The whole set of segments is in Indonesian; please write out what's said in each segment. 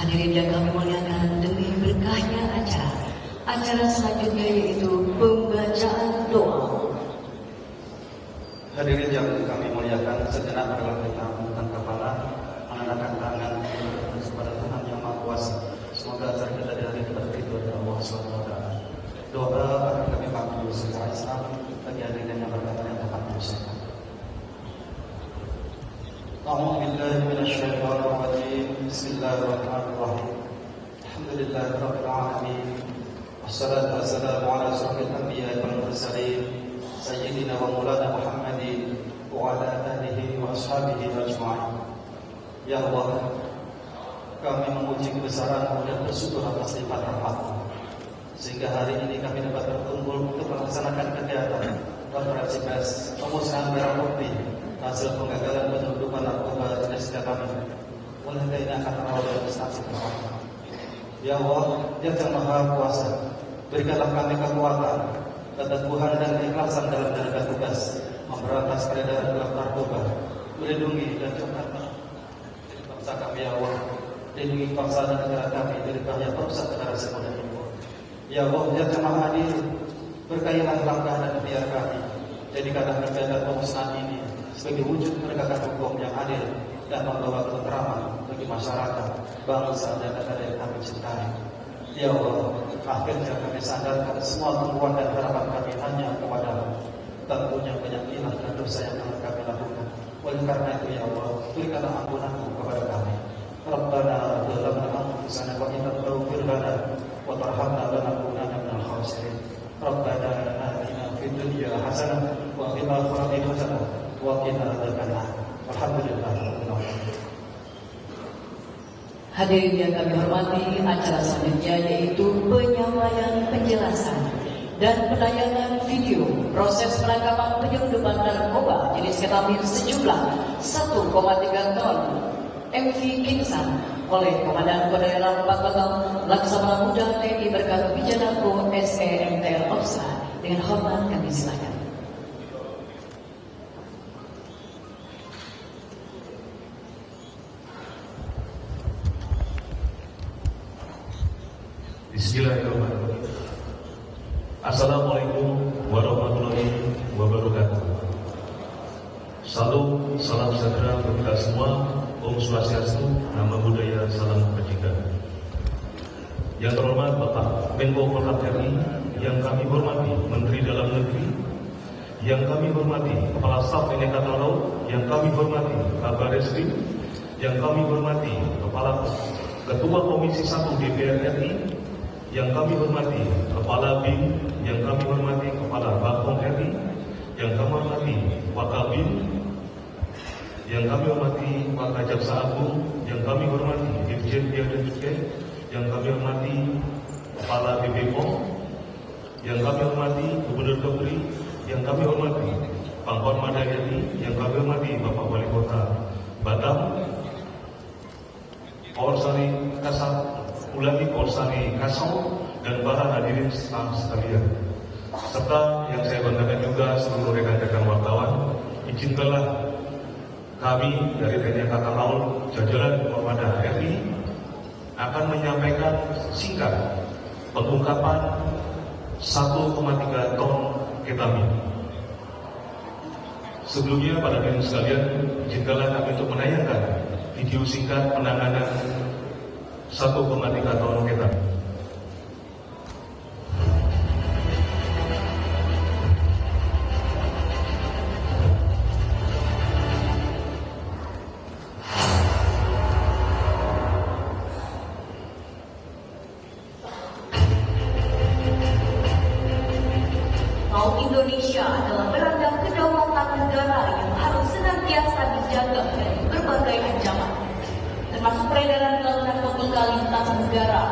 Hadirin yang kami muliakan, demi berkahnya acara selanjutnya yaitu pembacaan doa. Hadirin yang kami muliakan, sejenak marilah kita mengangkat kepala, mengangkat tangan kepada Tuhan yang Maha Kuasa. Semoga acara kita di hari kita beriridho dari Allah SWT. Doa akan kami panggil secara Islam bagi hadirin yang berkata yang dapat mengusahakan. A'udzu billahi minasyaitonir rajim. Bismillahirrahmanirrahim. Alhamdulillahirabbil alamin. Wassalatu wassalamu ala asyrofil anbiya'i wal mursalin sayyidina wa maulana Muhammadin wa ala alihi wa ashabihi ajma'in. Ya Allah, kami memuji kebesaran-Mu dan bersyukur atas lipat rahmat-Mu, sehingga hari ini kami dapat berkumpul untuk melaksanakan kegiatan konferensi pers pemusnahan barang bukti hasil penggagalan penyelundupan narkoba jenis kami. Oleh karena akan terawal dari instansi terhadap. Ya Allah, Yang Maha Kuasa, berikanlah kami kekuatan, keteguhan dan keikhlasan dalam menjalankan tugas memberantas peredaran gelap narkoba, melindungi dan jauhkan bangsa kami. Ya Allah, lindungi bangsa dan negara kami dari bahaya perusak negara semuanya. Ya Allah, Yang Maha Adil, berkahilah langkah dan ikhtiar kami, jadikanlah kegiatan pemusnahan ini sebagai wujud penegakan hukum yang adil dan membawa ketentraman bagi masyarakat, bangsa dan negara yang kami cintai. Ya Allah, akhirnya kami sandarkan semua tumpuan dan harapan kami hanya kepada-Mu. Tentunya banyak hilang dan dosa yang telah kami lakukan. Oleh karena itu, Ya Allah, berikanlah ampunan-Mu kepada kami. Rabbana zalamna anfusana wa in lam taghfir lana wa tarhamna lanakunanna minal khasirin. Rabbana atina fid dunya hasanah wa fil akhirati hasanah wa qina adzabannar. Alhamdulillah. Hadirin yang kami hormati, acara selanjutnya yaitu penyampaian penjelasan dan penayangan video proses penangkapan penyelundupan narkoba jenis ketamin sejumlah 1,3 ton MV Kingsan oleh Komandan Kodayalan 4 Batam Laksamana Muda TNI Berkat Wijanako SEMTL Opsa. Dengan hormat kami silakan. Bismillahirrahmanirrahim. Assalamualaikum warahmatullahi wabarakatuh. Salam sejahtera untuk kita semua. Om Swastiastu, Nama Budaya, Salam Kebajikan. Yang terhormat Bapak Menko Polhukam RI, yang kami hormati Menteri Dalam Negeri, yang kami hormati Kepala Staf TNI Angkatan Laut, yang kami hormati Kabar Reskrim, yang kami hormati Ketua Komisi 1 DPR RI, yang kami hormati Kepala BIN, yang kami hormati Kepala Bapom RI, yang kami hormati Wakabin, yang kami hormati Pak Jaksa Agung, yang kami hormati Dirjen Bea dan Cukai, yang kami hormati Kepala BPOM, yang kami hormati Gubernur Kepri, yang kami hormati Pangkor Madayani, yang kami hormati Bapak Wali Kota Batam, Polsari Kasar, Ulati Polsari Kasau, dan para hadirin sekalian, serta yang saya banggakan juga seluruh rekan-rekan wartawan. Izinkanlah kami dari TNI Angkatan Laut jajaran Muhammadiyah RI akan menyampaikan singkat pengungkapan 1,3 ton ketamin. Sebelumnya, pada hadirin sekalian, izinkanlah kami untuk menayangkan video singkat penanganan 1,3 ton ketamin. Indonesia adalah beranda kedaulatan negara yang harus senantiasa dijaga dari berbagai ancaman, termasuk peredaran gelap narkotika lintas negara.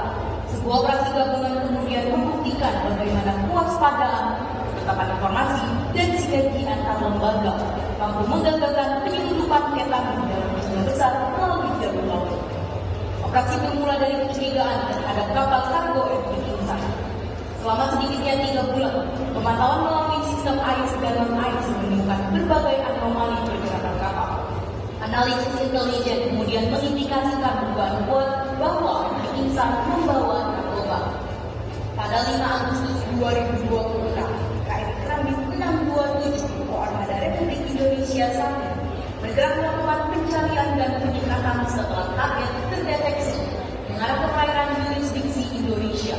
Sebuah operasi gabungan kemudian membuktikan bagaimana kewaspadaan, ketetapan informasi, dan sinergi antar lembaga mampu menggagalkan penyelundupan ketamin dalam jumlah besar melalui jalur laut. Operasi bermula dari kecurigaan terhadap kapal kargo MV Kingsan. Selama sedikitnya 3 bulan, pemantauan melalui sistem AIS dan non-AIS menemukan berbagai anomali pergerakan kapal. Analisis intelijen kemudian mengindikasikan dugaan kuat bahwa Insan membawa narkoba. Pada 5 Agustus 2026, KRI Keramik 627 Armada Republik Indonesia 1 bergerak melakukan pencarian dan penyekatan setelah target terdeteksi mengarah ke perairan jurisdiksi Indonesia.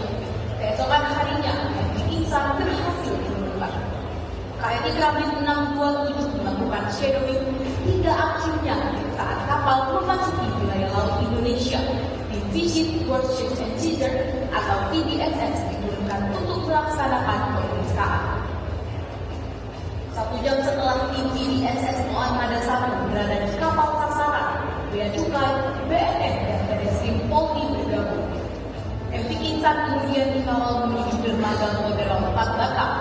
Keesokan harinya, Insan berhasil ditemukan. KRI Keramik 627 melakukan shadowing hingga akhirnya saat kapal memasuki wilayah laut Indonesia. Tim Visit Warships and Seizure atau TBSS diturunkan untuk melaksanakan pemeriksaan. 1 jam setelah tim TBSS Armada 1 berada di kapal sasaran, Bea Cukai, BNN, dan Barreskrim Polri bergabung. MV Insan kemudian dikawal menuju dermaga Modern 4 Batam.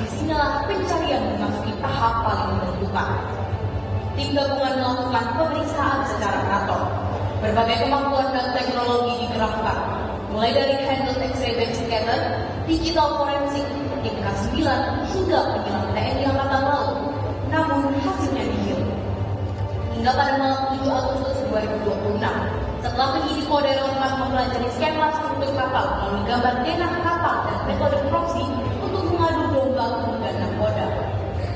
Disinilah pencarian memasuki tahap paling menentukan. Tim gabungan melakukan pemeriksaan secara teratur. Berbagai kemampuan dan teknologi dikerahkan, mulai dari handle X-ray scatter, digital forensik, tim K9 hingga penyelam TNI Angkatan Laut. Namun hasilnya nihil. Hingga pada malam 7 Agustus 2026, setelah penyidik Kodero 4 mempelajari skema struktur kapal melalui gambar denah kapal dan metode proksi untuk mengadu domba dan narkoba,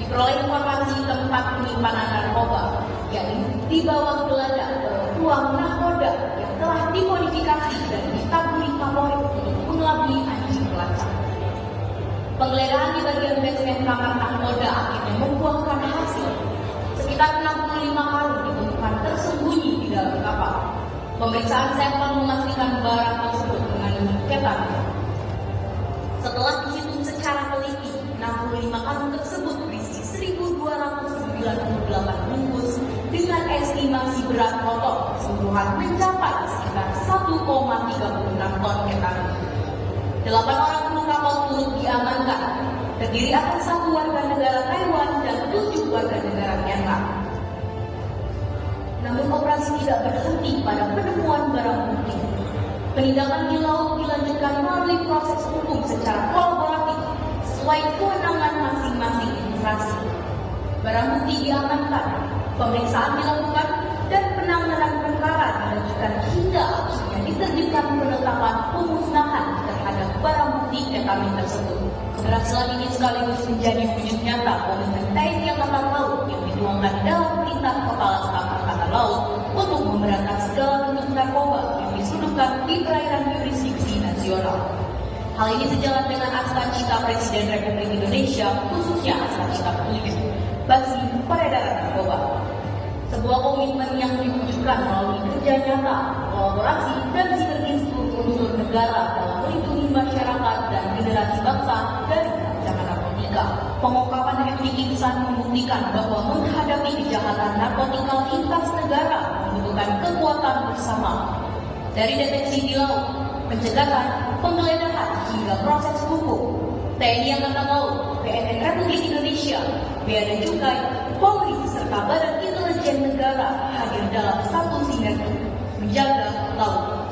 diperoleh informasi tempat penyimpanan narkoba, yakni di bawah geladak ruang nakoda yang telah dimodifikasi dan ditaburi Kapolri untuk mengelabui anjing pelacak. Penggeledahan di bagian basement kamar nakoda akhirnya membuahkan hasil. Sekitar 65 karung ditemukan tersembunyi di dalam kapal. Pemeriksaan sampel memastikan barang tersebut mengandung ketamin. Setelah dihitung secara teliti, 65 karung tersebut berisi 1.298 bungkus dengan estimasi berat total keseluruhan mencapai sekitar 1,36 ton ketamin. 8 orang kru kapal turut diamankan, terdiri atas 1 warga negara Taiwan dan 7 warga negara Myanmar. Namun operasi tidak berhenti pada penemuan barang bukti. Penindakan di laut dilanjutkan melalui proses hukum secara kolaboratif sesuai kewenangan masing-masing instansi. Barang bukti diamankan, pemeriksaan dilakukan, dan penanganan perkara dilanjutkan hingga akhirnya diterbitkan penetapan pemusnahan terhadap barang bukti ketamin tersebut. Keberhasilan ini sekaligus menjadi wujud nyata komitmen TNI Angkatan Laut yang dituangkan dalam perintah Kepala Staf Angkatan Laut untuk memberantas segala bentuk narkoba yang disudutkan di perairan jurisdiksi nasional. Hal ini sejalan dengan aspek cita Presiden Republik Indonesia, khususnya aspek cita politik bagi peredaran narkoba. Sebuah komitmen yang diwujudkan melalui kerja nyata, kolaborasi, dan sinergi seluruh unsur negara dalam melindungi masyarakat dan generasi bangsa dari ancaman narkotika. Pengungkapan MV Insan membuktikan bahwa menghadapi kejahatan narkotika lintas negara membutuhkan kekuatan bersama. Dari deteksi di laut, pencegahan, penggeledahan, hingga proses hukum, TNI Angkatan Laut, BNN Republik Indonesia, Bea dan Cukai, Polri, serta Badan Intelijen Negara hadir dalam satu sinergi menjaga laut.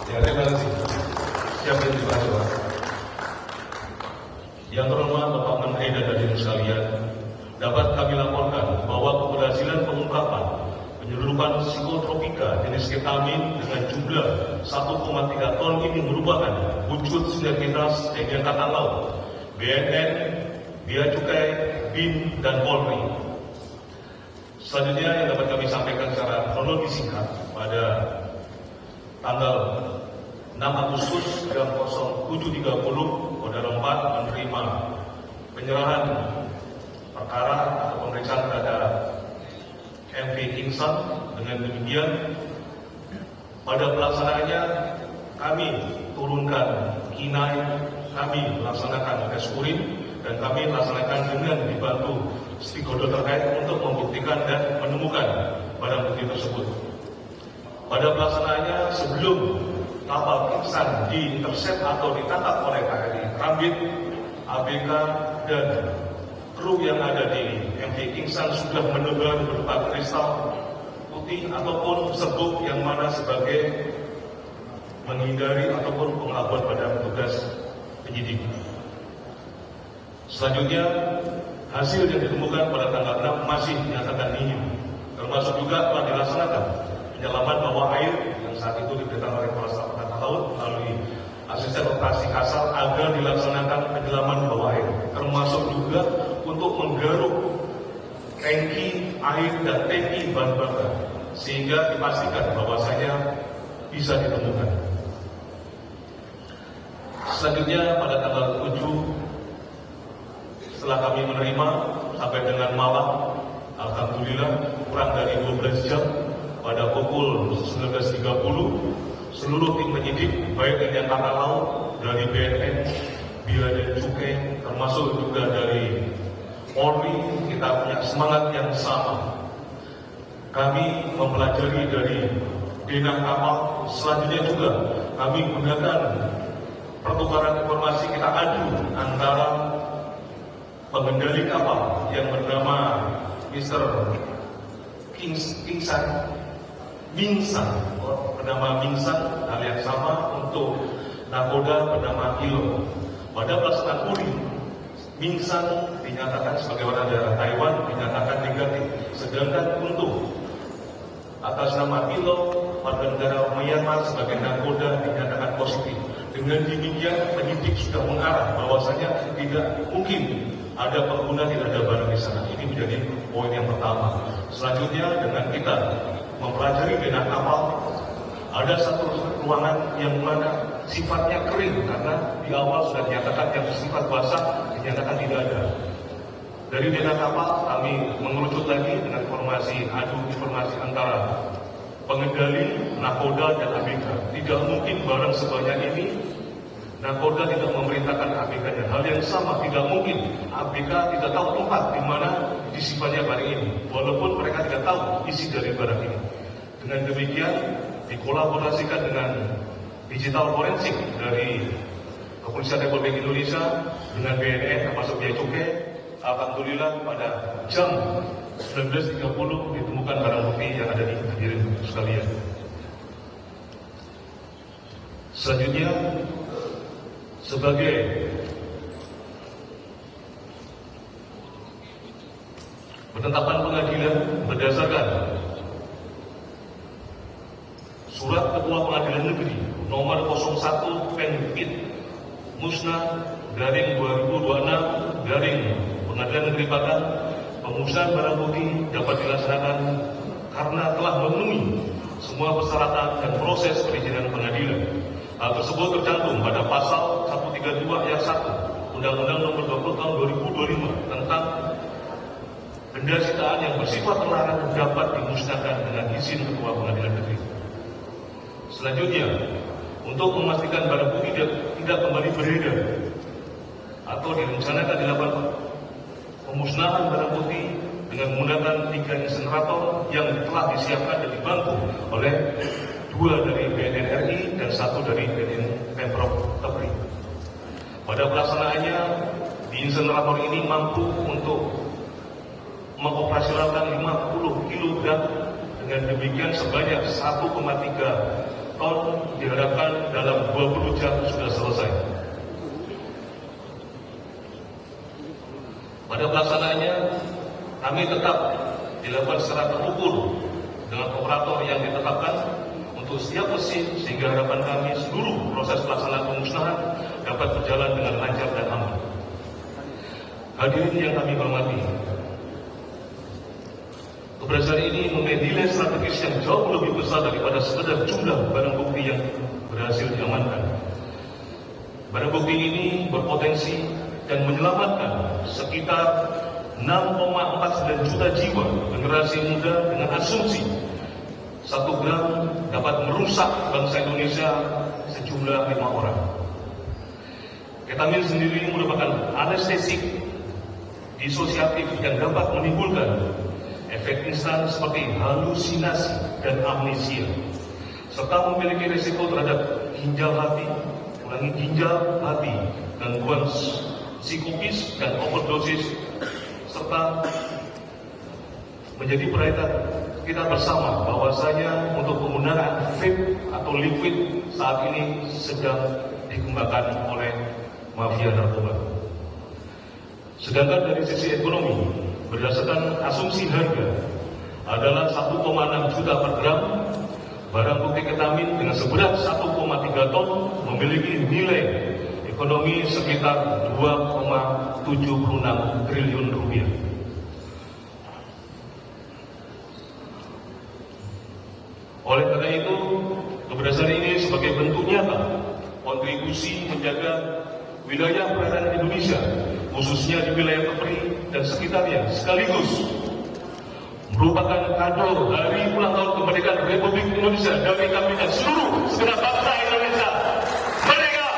Ya, terima kasih. Siapa yang dibahas, Pak? Yang terhormat Bapak Menteri dan hadirin sekalian, dapat kami laporkan bahwa keberhasilan pengungkapan penyelundupan psikotropika jenis ketamin dengan jumlah 1,3 ton ini merupakan wujud sinergitas TNI Angkatan Laut, BNN, Bea Cukai, BIN, dan Polri. Selanjutnya yang dapat kami sampaikan secara kronologis singkat, pada tanggal 6 Agustus jam 07.30 Kodara 4 menerima penyerahan perkara atau pemeriksaan terhadap MV Insan. Dengan demikian, pada pelaksanaannya kami turunkan kinai, kami melaksanakan tes urin, dan kami melaksanakan dengan dibantu stakeholder terkait untuk membuktikan dan menemukan barang bukti tersebut. Pada pelaksanaannya, sebelum kapal Insan diintercept atau ditangkap oleh KRI Keramik, ABK dan kru yang ada di MV Insan sudah menebar berupa kristal putih ataupun serbuk yang mana sebagai menghindari ataupun pengakuan pada petugas penyidik. Selanjutnya, hasil yang ditemukan pada tanggal 6 masih dinyatakan NIU, termasuk juga telah dilaksanakan penyelaman bawah air yang saat itu diberitakan oleh Kepala Staf Angkatan Laut melalui asisten operasi Kasal agar dilaksanakan penyelaman bawah air, termasuk juga untuk menggaruk tangki air dan tangki bahan bakar sehingga dipastikan bahwasanya bisa ditemukan. Selanjutnya pada tanggal 7 setelah kami menerima sampai dengan malam, alhamdulillah kurang dari 12 jam pada pukul 19.30 seluruh tim penyidik baik dari Angkatan Laut, dari BNN, Bia dan Cukai, termasuk juga dari Polri, kita punya semangat yang sama. Kami mempelajari dari denah kapal. Selanjutnya juga kami gunakan pertukaran informasi, kita adu antara pengendali kapal yang bernama Mr. bernama Mingsan, hal yang sama untuk nakoda bernama Ilo. Pada pelaksanaan URI, Mingsan dinyatakan sebagai warga negara Taiwan dinyatakan negatif, sedangkan untuk atas nama Ilo, warga negara Myanmar sebagai nakoda dinyatakan positif. Dengan demikian penyidik sudah mengarah bahwasanya tidak mungkin ada pengguna, tidak ada barang di sana. Ini menjadi poin yang pertama. Selanjutnya dengan kita mempelajari denah kapal, ada satu ruangan yang mana sifatnya kering karena di awal sudah dinyatakan yang bersifat basah dinyatakan tidak ada. Dari denah kapal kami mengerucut lagi dengan informasi antara pengendali, nakoda dan ABK. Tidak mungkin barang sebanyak ini nakoda tidak memerintahkan ABK-nya. Hal yang sama, tidak mungkin ABK tidak tahu tempat di mana disimpannya barang ini, walaupun mereka tidak tahu isi dari barang ini. Dengan demikian, dikolaborasikan dengan digital forensik dari Kepolisian Republik Indonesia dengan BNN termasuk Bia Cukai. Alhamdulillah pada jam 19.30 ditemukan barang bukti yang ada di hadirin sekalian. Selanjutnya, sebagai penetapan pengadilan berdasarkan Surat Ketua Pengadilan Negeri nomor 01 Penpit Musnah garing 2026 garing Pengadilan Negeri Padang, pemusnahan barang bukti dapat dilaksanakan karena telah memenuhi semua persyaratan dan proses perizinan pengadilan. Hal tersebut tercantum pada pasal 132 ayat 1 Undang-Undang Nomor 20 Tahun 2025 tentang benda sitaan yang bersifat terlarang dapat dimusnahkan dengan izin Ketua Pengadilan Negeri. Selanjutnya, untuk memastikan barang bukti tidak kembali beredar atau direncanakan dilakukan pemusnahan barang bukti dengan menggunakan 3 insenerator yang telah disiapkan dan dibantu oleh 2 dari BNN RI dan 1 dari BNN Pemprov Kepri. Pada pelaksanaannya, di insenerator ini mampu untuk mengoperasionalkan 50 kg, dengan demikian sebanyak 1,3 ton diharapkan dalam 20 jam sudah selesai. Pada pelaksanaannya, kami tetap dilakukan secara terukur dengan operator yang ditetapkan untuk setiap mesin, sehingga harapan kami seluruh proses pelaksanaan pemusnahan dapat berjalan dengan lancar dan aman. Hadirin yang kami hormati, keberhasilan ini memiliki nilai strategis yang jauh lebih besar daripada sekedar jumlah barang bukti yang berhasil diamankan. Barang bukti ini berpotensi dan menyelamatkan sekitar 6,49 juta jiwa generasi muda dengan asumsi 1 gram dapat merusak bangsa Indonesia sejumlah 5 orang. Ketamin sendiri merupakan anestesik disosiatif yang dapat menimbulkan efek instan seperti halusinasi dan amnesia, serta memiliki risiko terhadap ginjal hati, gangguan psikopis dan overdosis, serta menjadi perhatian kita bersama bahwasanya untuk penggunaan vape atau liquid saat ini sedang dikembangkan oleh mafia narkoba. Sedangkan dari sisi ekonomi, berdasarkan asumsi harga adalah 1,6 juta per gram, barang bukti ketamin dengan seberat 1,3 ton memiliki nilai ekonomi sekitar 2,76 triliun rupiah. Oleh karena itu, keberhasilan ini sebagai bentuk nyata kontribusi menjaga wilayah perairan Indonesia, khususnya di wilayah Kepri dan sekitarnya, sekaligus merupakan kado hari ulang tahun kemerdekaan Republik Indonesia dari kami dan seluruh segenap bangsa Indonesia merdeka.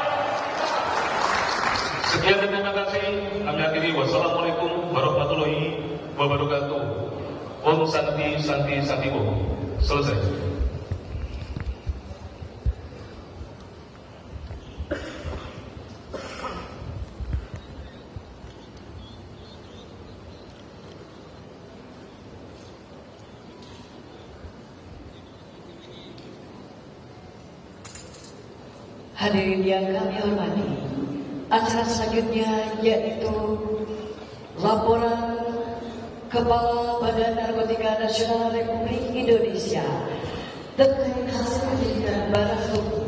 Sekian dan terima kasih. Kami akhiri. Wassalamualaikum warahmatullahi wabarakatuh. Om Santi Santi Santi Om. Selesai. Hadirin yang kami hormati, acara selanjutnya yaitu laporan Kepala Badan Narkotika Nasional Republik Indonesia terkait hasil penyelidikan barang bukti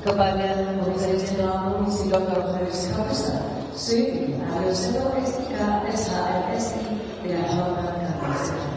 kepada Komisaris Jenderal Polisi Dr. Haris Kapsa, Sri Ariyosedo SIK SHMSI dengan hormat kami sekalian.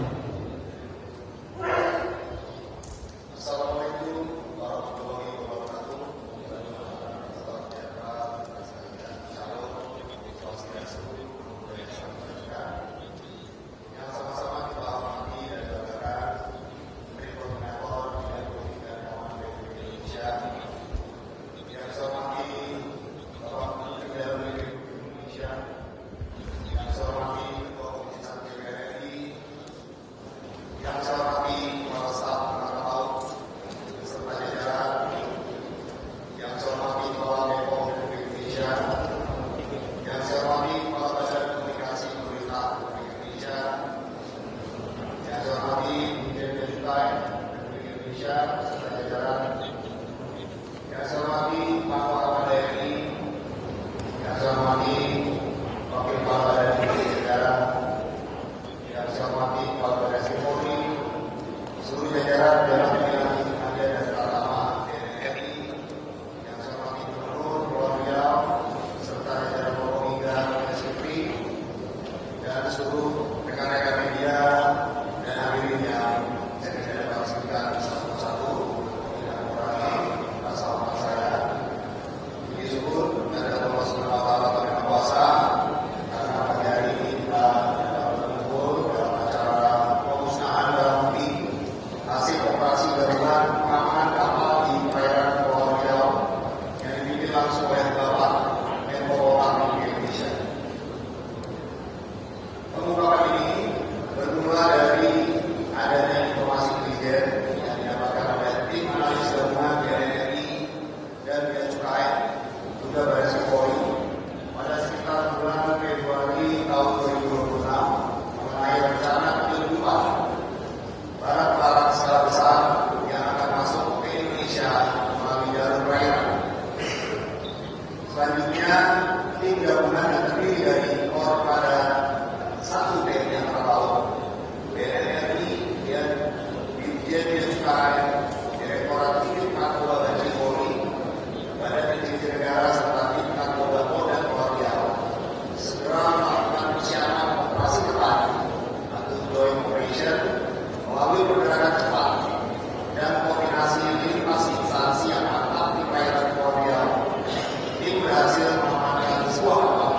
Berhasil mengamankan sebuah kapal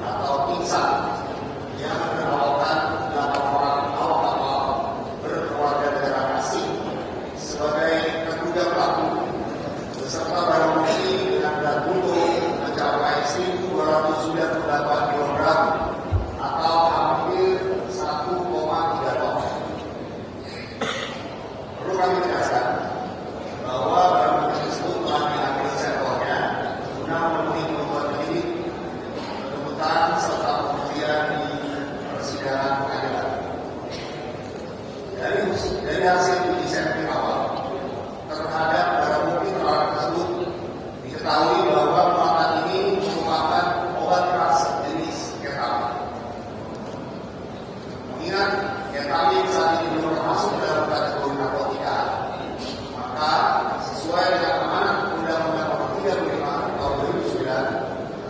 atau insan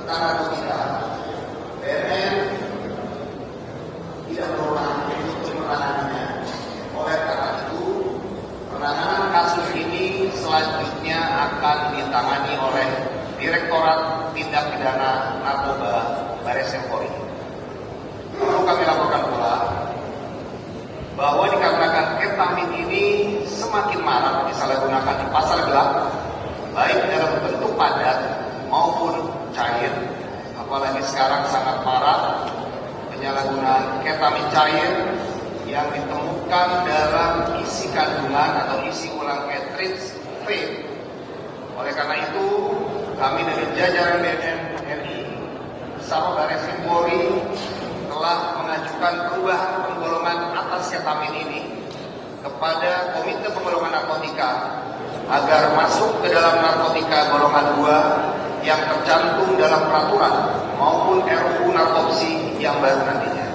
tentang narkotika, BNN tidak berwenang untuk menanganinya. Oleh karena itu, penanganan kasus ini selanjutnya akan ditangani oleh Direktorat Tindak Pidana Narkoba Baris Krim Polri. Perlu kami laporkan pula bahwa dikarenakan ketamin ini semakin marak disalahgunakan di pasar gelap, baik dalam bentuk padat maupun cair, apalagi sekarang sangat marak penyalahgunaan ketamin cair yang ditemukan dalam isi kandungan atau isi ulang cartridge vape. Oleh karena itu, kami dari jajaran BNN RI bersama Baris Krim Polri telah mengajukan perubahan penggolongan atas ketamin ini kepada Komite Penggolongan Narkotika agar masuk ke dalam narkotika golongan 2 yang tercantum dalam peraturan maupun RUU Narkopsi yang baru nantinya.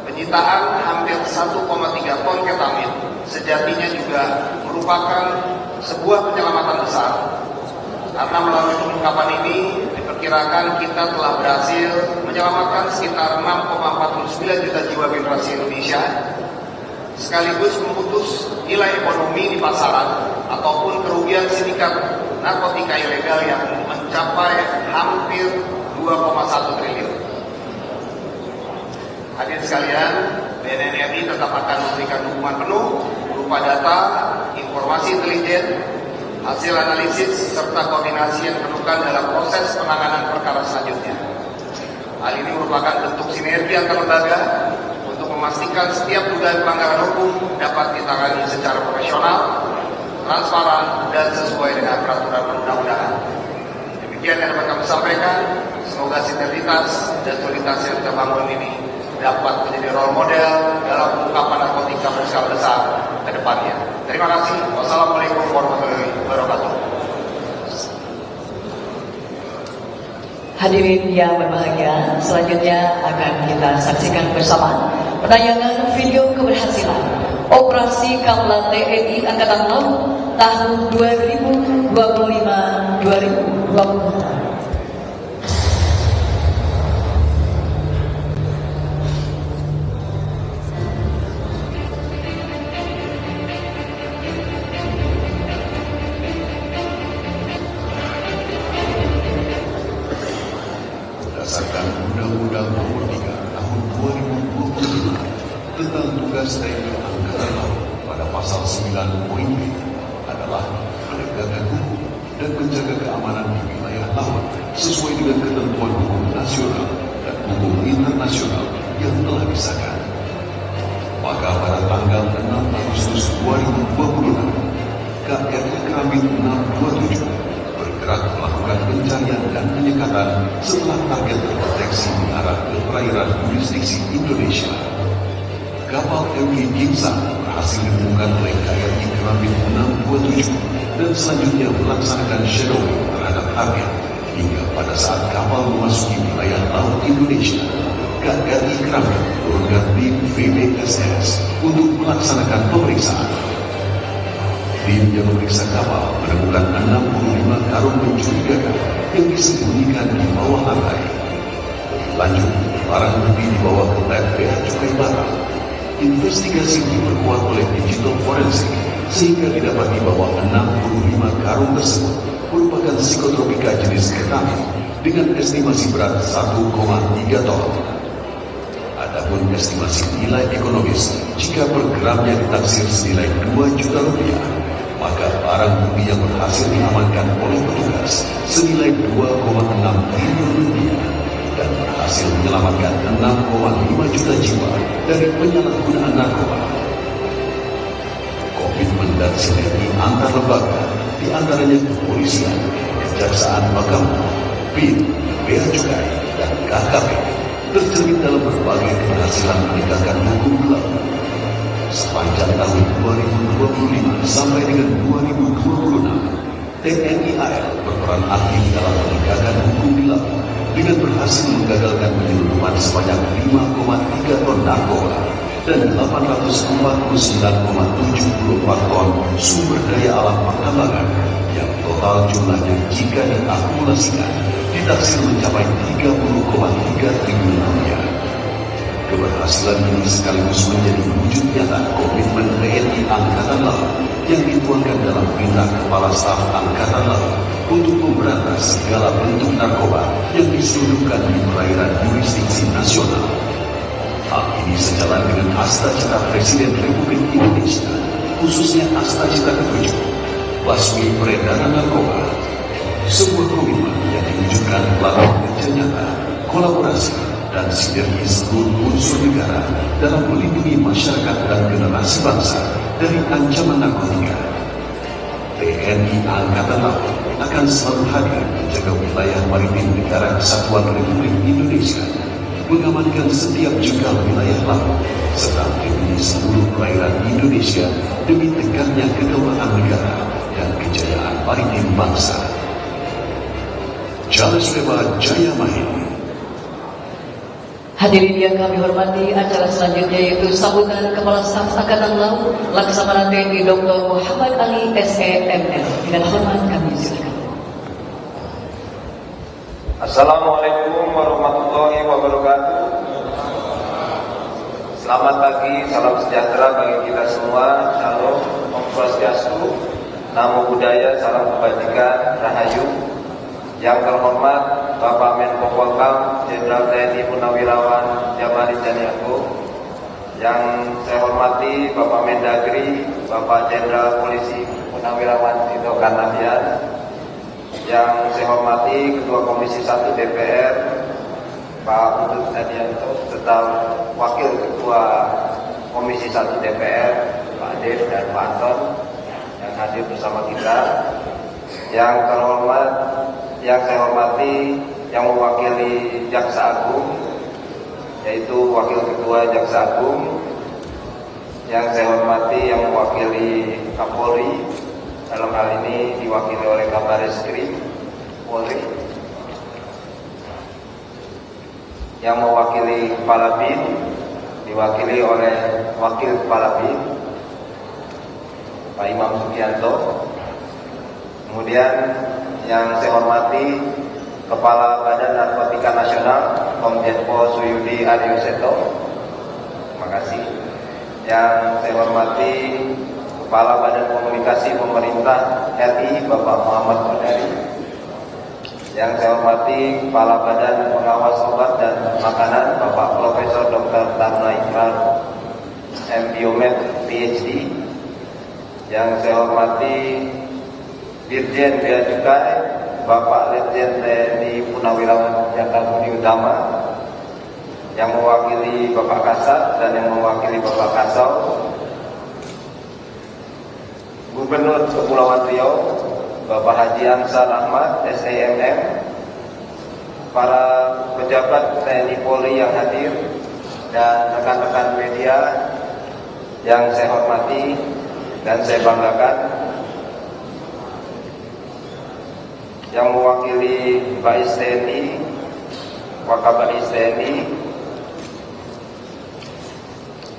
Penyitaan hampir 1,3 ton ketamin sejatinya juga merupakan sebuah penyelamatan besar, karena melalui pengungkapan ini diperkirakan kita telah berhasil menyelamatkan sekitar 6,49 juta jiwa generasi Indonesia, sekaligus memutus nilai ekonomi di pasaran ataupun kerugian sindikat narkotika ilegal yang mencapai hampir 2,1 triliun. Hadirin sekalian, BNN RI tetap akan memberikan dukungan penuh berupa data, informasi intelijen, hasil analisis, serta koordinasi yang diperlukan dalam proses penanganan perkara selanjutnya. Hal ini merupakan bentuk sinergi antar lembaga untuk memastikan setiap dugaan pelanggaran hukum dapat ditangani secara profesional, transparan, dan sesuai dengan peraturan perundang-undangan. Demikian yang dapat kami sampaikan. Semoga sinergitas dan soliditas yang kita bangun ini dapat menjadi role model dalam pengungkapan narkotika berskala besar ke depannya. Terima kasih. Wassalamualaikum warahmatullahi wabarakatuh. Hadirin yang berbahagia, selanjutnya akan kita saksikan bersama penayangan video keberhasilan Operasi Kamla TNI Angkatan Laut tahun 2025-2026. Berdasarkan Undang-Undang Nomor 3 Tahun 2025 tentang tugas TNI Angkatan Laut pada pasal 9 poin B adalah menegakkan hukum dan menjaga keamanan di wilayah laut sesuai dengan ketentuan hukum nasional dan hukum internasional yang telah disahkan. Maka pada tanggal 6 Agustus 2026, KRI Keramik 627 bergerak melakukan pencarian dan penyekatan setelah target terdeteksi mengarah ke perairan jurisdiksi Indonesia. Kapal MV Gingsang berhasil ditemukan oleh KRI Keramik 627 dan selanjutnya melaksanakan shadowing terhadap target hingga pada saat kapal memasuki wilayah laut Indonesia. KRI Keramik menurunkan tim VBSS untuk melaksanakan pemeriksaan. Tim yang memeriksa kapal menemukan 65 karung mencurigakan yang disembunyikan di bawah lantai. Lanjut, barang bukti dibawa ke lab bea cukai barang. Investigasi diperkuat oleh digital forensik sehingga didapati bahwa 65 karung tersebut merupakan psikotropika jenis ketamin dengan estimasi berat 1,3 ton. Adapun estimasi nilai ekonomis jika per gramnya ditaksir senilai 2 juta rupiah, maka barang bukti yang berhasil diamankan oleh petugas senilai 2,6 triliun rupiah dan berhasil menyelamatkan 6,5 juta jiwa dari penyalahgunaan narkoba. Komitmen dan sinergi antar lembaga, di antaranya kepolisian, kejaksaan Mahkamah, BIN, Bea Cukai, dan KKP, tercermin dalam berbagai keberhasilan menegakkan hukum di laut. Sepanjang tahun 2025 sampai dengan 2026, TNI AL berperan aktif dalam penegakan hukum di laut dengan berhasil menggagalkan penyelundupan sebanyak 5,3 ton narkoba dan 849,74 ton sumber daya alam pertambangan yang total jumlahnya jika diakumulasikan ditaksir mencapai 30,3 triliun rupiah. Keberhasilan ini sekaligus menjadi wujud nyata komitmen TNI Angkatan Laut yang dituangkan dalam perintah Kepala Staf Angkatan Laut untuk memberantas segala bentuk narkoba yang diselundupkan di perairan yurisdiksi nasional. Hal ini sejalan dengan asta-cita Presiden Republik Indonesia, khususnya asta-cita ke-7, basmi peredaran narkoba. Sebuah komitmen yang diwujudkan melalui kerja nyata, kolaborasi, dan sinergi seluruh unsur negara dalam melindungi masyarakat dan generasi bangsa dari ancaman narkotika. TNI Angkatan Laut akan selalu hadir menjaga wilayah maritim negara Kesatuan Republik Indonesia, mengamankan setiap jengkal wilayah laut, serta melindungi seluruh perairan Indonesia demi tegaknya kedaulatan negara dan kejayaan maritim bangsa. Charles Leba Jaya Mahir. Hadirin yang kami hormati, acara selanjutnya yaitu sambutan Kepala Staf Angkatan Laut Laksamana TNI Dr. Muhammad Ali SEML. Dengan hormat kami silakan. Assalamualaikum warahmatullahi wabarakatuh. Selamat pagi, salam sejahtera bagi kita semua. Shalom, Om Swastiastu, Namo Buddhaya, salam kebajikan, Rahayu. Yang terhormat Bapak Menko Polkam Jenderal TNI Purnawirawan Jamari Janiago, yang saya hormati Bapak Mendagri Bapak Jenderal Polisi Purnawirawan Tito Karnavian, yang saya hormati Ketua Komisi 1 DPR Pak Utut Adianto, serta Wakil Ketua Komisi 1 DPR Pak Dev dan Pak Anton yang hadir bersama kita. Yang terhormat, yang saya hormati yang mewakili Jaksa Agung, yaitu Wakil Ketua Jaksa Agung. Yang saya hormati yang mewakili Kapolri, dalam hal ini diwakili oleh Kabar Eskrim Polri. Yang mewakili Kepala BIN diwakili oleh Wakil Kepala BIN Pak Imam Sugianto. Kemudian yang saya hormati Kepala Badan Narkotika Nasional Komjen Pol Suyudi Ariyoseto, terima kasih. Yang saya hormati Kepala Badan Komunikasi Pemerintah RI Bapak Muhammad Kodari. Yang saya hormati Kepala Badan Pengawas Obat dan Makanan Bapak Profesor Dr. Taruna Ikrar MBiomed PhD. Yang saya hormati Dirjen Bea Cukai Bapak Letjen TNI Purnawirawan Jaka Budi Utama, yang mewakili Bapak Kasat dan yang mewakili Bapak Kasau, Gubernur Kepulauan Riau Bapak Haji Ansar Ahmad SEMM, para pejabat TNI Polri yang hadir, dan rekan-rekan media yang saya hormati dan saya banggakan. Yang mewakili Bais TNI, Wakabais TNI.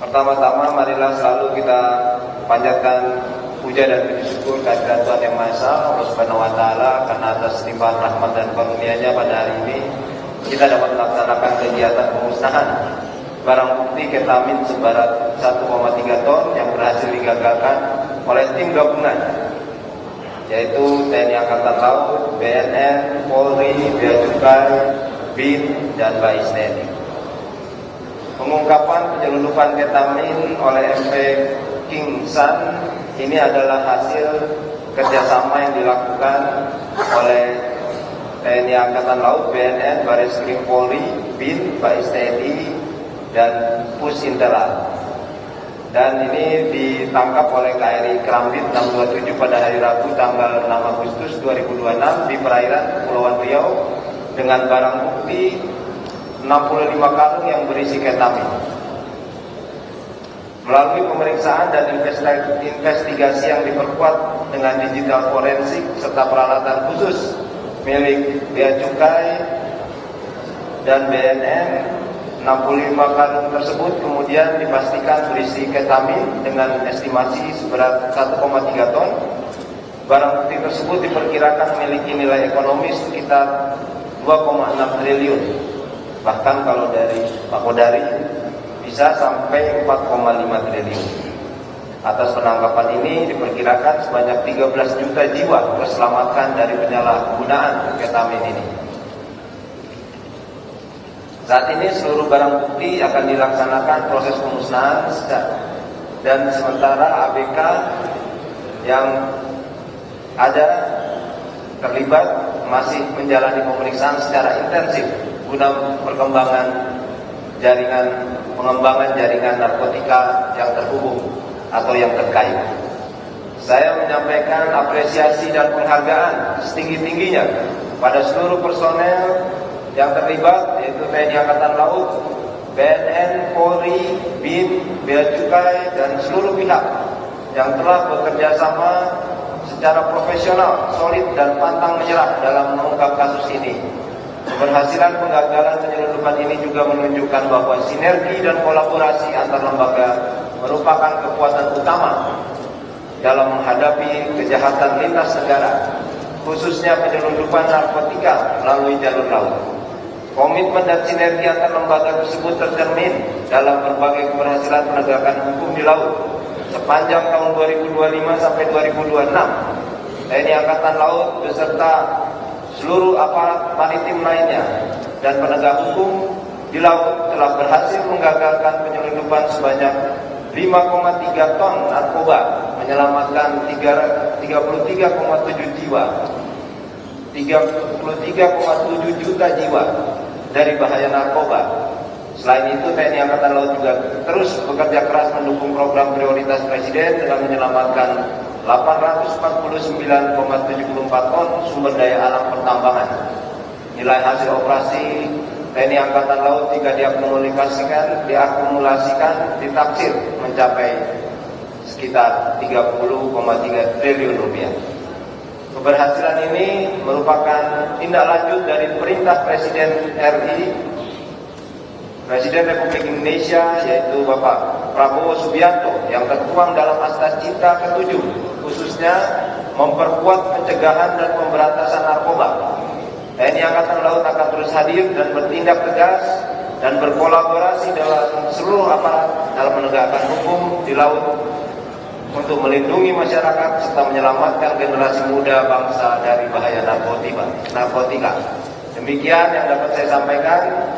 Pertama-tama marilah selalu kita panjatkan puja dan puji syukur kehadirat Tuhan Yang Maha Esa, Allah Subhanahu wa taala, karena atas limpahan rahmat dan karunia-Nya pada hari ini kita dapat melaksanakan kegiatan pemusnahan barang bukti ketamin seberat 1,3 ton yang berhasil digagalkan oleh tim gabungan, yaitu TNI Angkatan Laut, BNN, Polri, Bea Cukai, BIN, dan Bais TNI. Pengungkapan penyelundupan ketamin oleh MP King San ini adalah hasil kerjasama yang dilakukan oleh TNI Angkatan Laut, BNN, Bareskrim Polri, BIN, Bais TNI, dan Pus Intelal. Dan ini ditangkap oleh KRI Kerambit 627 pada hari Rabu tanggal 6 Agustus 2026 di perairan Kepulauan Riau dengan barang bukti 65 karung yang berisi ketamin. Melalui pemeriksaan dan investigasi yang diperkuat dengan digital forensik serta peralatan khusus milik Bea Cukai dan BNN, 65 karung tersebut kemudian dipastikan berisi ketamin dengan estimasi seberat 1,3 ton. Barang bukti tersebut diperkirakan memiliki nilai ekonomis sekitar 2,6 triliun. Bahkan kalau dari Pak Kodari bisa sampai 4,5 triliun. Atas penangkapan ini diperkirakan sebanyak 13 juta jiwa terselamatkan dari penyalahgunaan ketamin ini. Saat ini seluruh barang bukti akan dilaksanakan proses pemusnahan dan sementara ABK yang ada terlibat masih menjalani pemeriksaan secara intensif guna pengembangan jaringan narkotika yang terhubung atau yang terkait. Saya menyampaikan apresiasi dan penghargaan setinggi-tingginya pada seluruh personel yang terlibat, yaitu TNI Angkatan Laut, BNN, Polri, BIN, Bea Cukai, dan seluruh pihak yang telah bekerja sama secara profesional, solid, dan pantang menyerah dalam mengungkap kasus ini. Keberhasilan penggagalan penyelundupan ini juga menunjukkan bahwa sinergi dan kolaborasi antar lembaga merupakan kekuatan utama dalam menghadapi kejahatan lintas negara, khususnya penyelundupan narkotika melalui jalur laut. Komitmen dan sinergi antar lembaga tersebut tercermin dalam berbagai keberhasilan penegakan hukum di laut. Sepanjang tahun 2025 sampai 2026, TNI Angkatan Laut beserta seluruh aparat maritim lainnya dan penegak hukum di laut telah berhasil menggagalkan penyelundupan sebanyak 5,3 ton narkoba, menyelamatkan 33,7 jiwa, 33,7 juta jiwa dari bahaya narkoba. Selain itu, TNI Angkatan Laut juga terus bekerja keras mendukung program prioritas Presiden dengan menyelamatkan 849,74 ton sumber daya alam pertambangan. Nilai hasil operasi TNI Angkatan Laut jika diakumulasikan ditaksir mencapai sekitar 30,3 triliun rupiah. Keberhasilan ini merupakan tindak lanjut dari perintah Presiden RI, Presiden Republik Indonesia, yaitu Bapak Prabowo Subianto, yang tertuang dalam Asas Cinta ke-7, khususnya memperkuat pencegahan dan pemberantasan narkoba. TNI Angkatan Laut akan terus hadir dan bertindak tegas dan berkolaborasi dalam seluruh aparat dalam menegakkan hukum di laut untuk melindungi masyarakat serta menyelamatkan generasi muda bangsa dari bahaya narkotika. Demikian yang dapat saya sampaikan.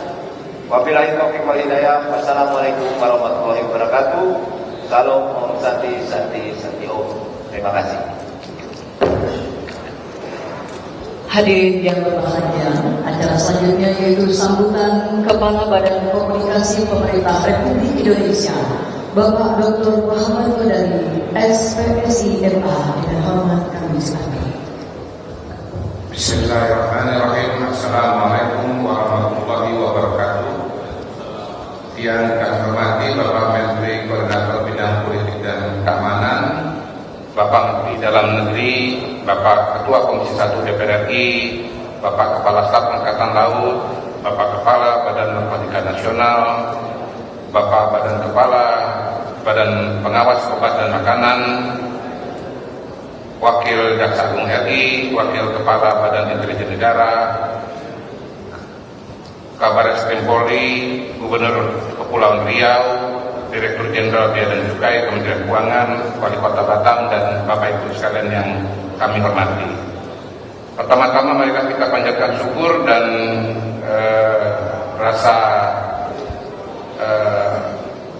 Wabillahi taufiq wal hidayah. Wassalamualaikum warahmatullahi wabarakatuh. Salam Om Santi Santi Santi Om. Terima kasih. Hadirin yang berbahagia, acara selanjutnya yaitu sambutan Kepala Badan Komunikasi Pemerintah Republik Indonesia, Bapak Dr. Muhammad Kodari, SPSI MA, dengan hormat kami silakan. Bismillahirrahmanirrahim. Assalamualaikum warahmatullahi wabarakatuh. Yang kami hormati Bapak Menteri Koordinator Bidang Politik dan Keamanan, Bapak Menteri Dalam Negeri, Bapak Ketua Komisi 1 DPR RI, Bapak Kepala Staf Angkatan Laut, Bapak Kepala Badan Narkotika Nasional, Bapak Kepala Badan Pengawas Obat dan Makanan, Wakil Jaksa Agung RI, Wakil Kepala Badan Intelijen Negara, Kabar Eskrim Polri, Gubernur Kepulauan Riau, Direktur Jenderal Bea dan Cukai Kementerian Keuangan, Wali Kota Batam, dan Bapak Ibu sekalian yang kami hormati. Pertama-tama marilah kita panjatkan syukur dan rasa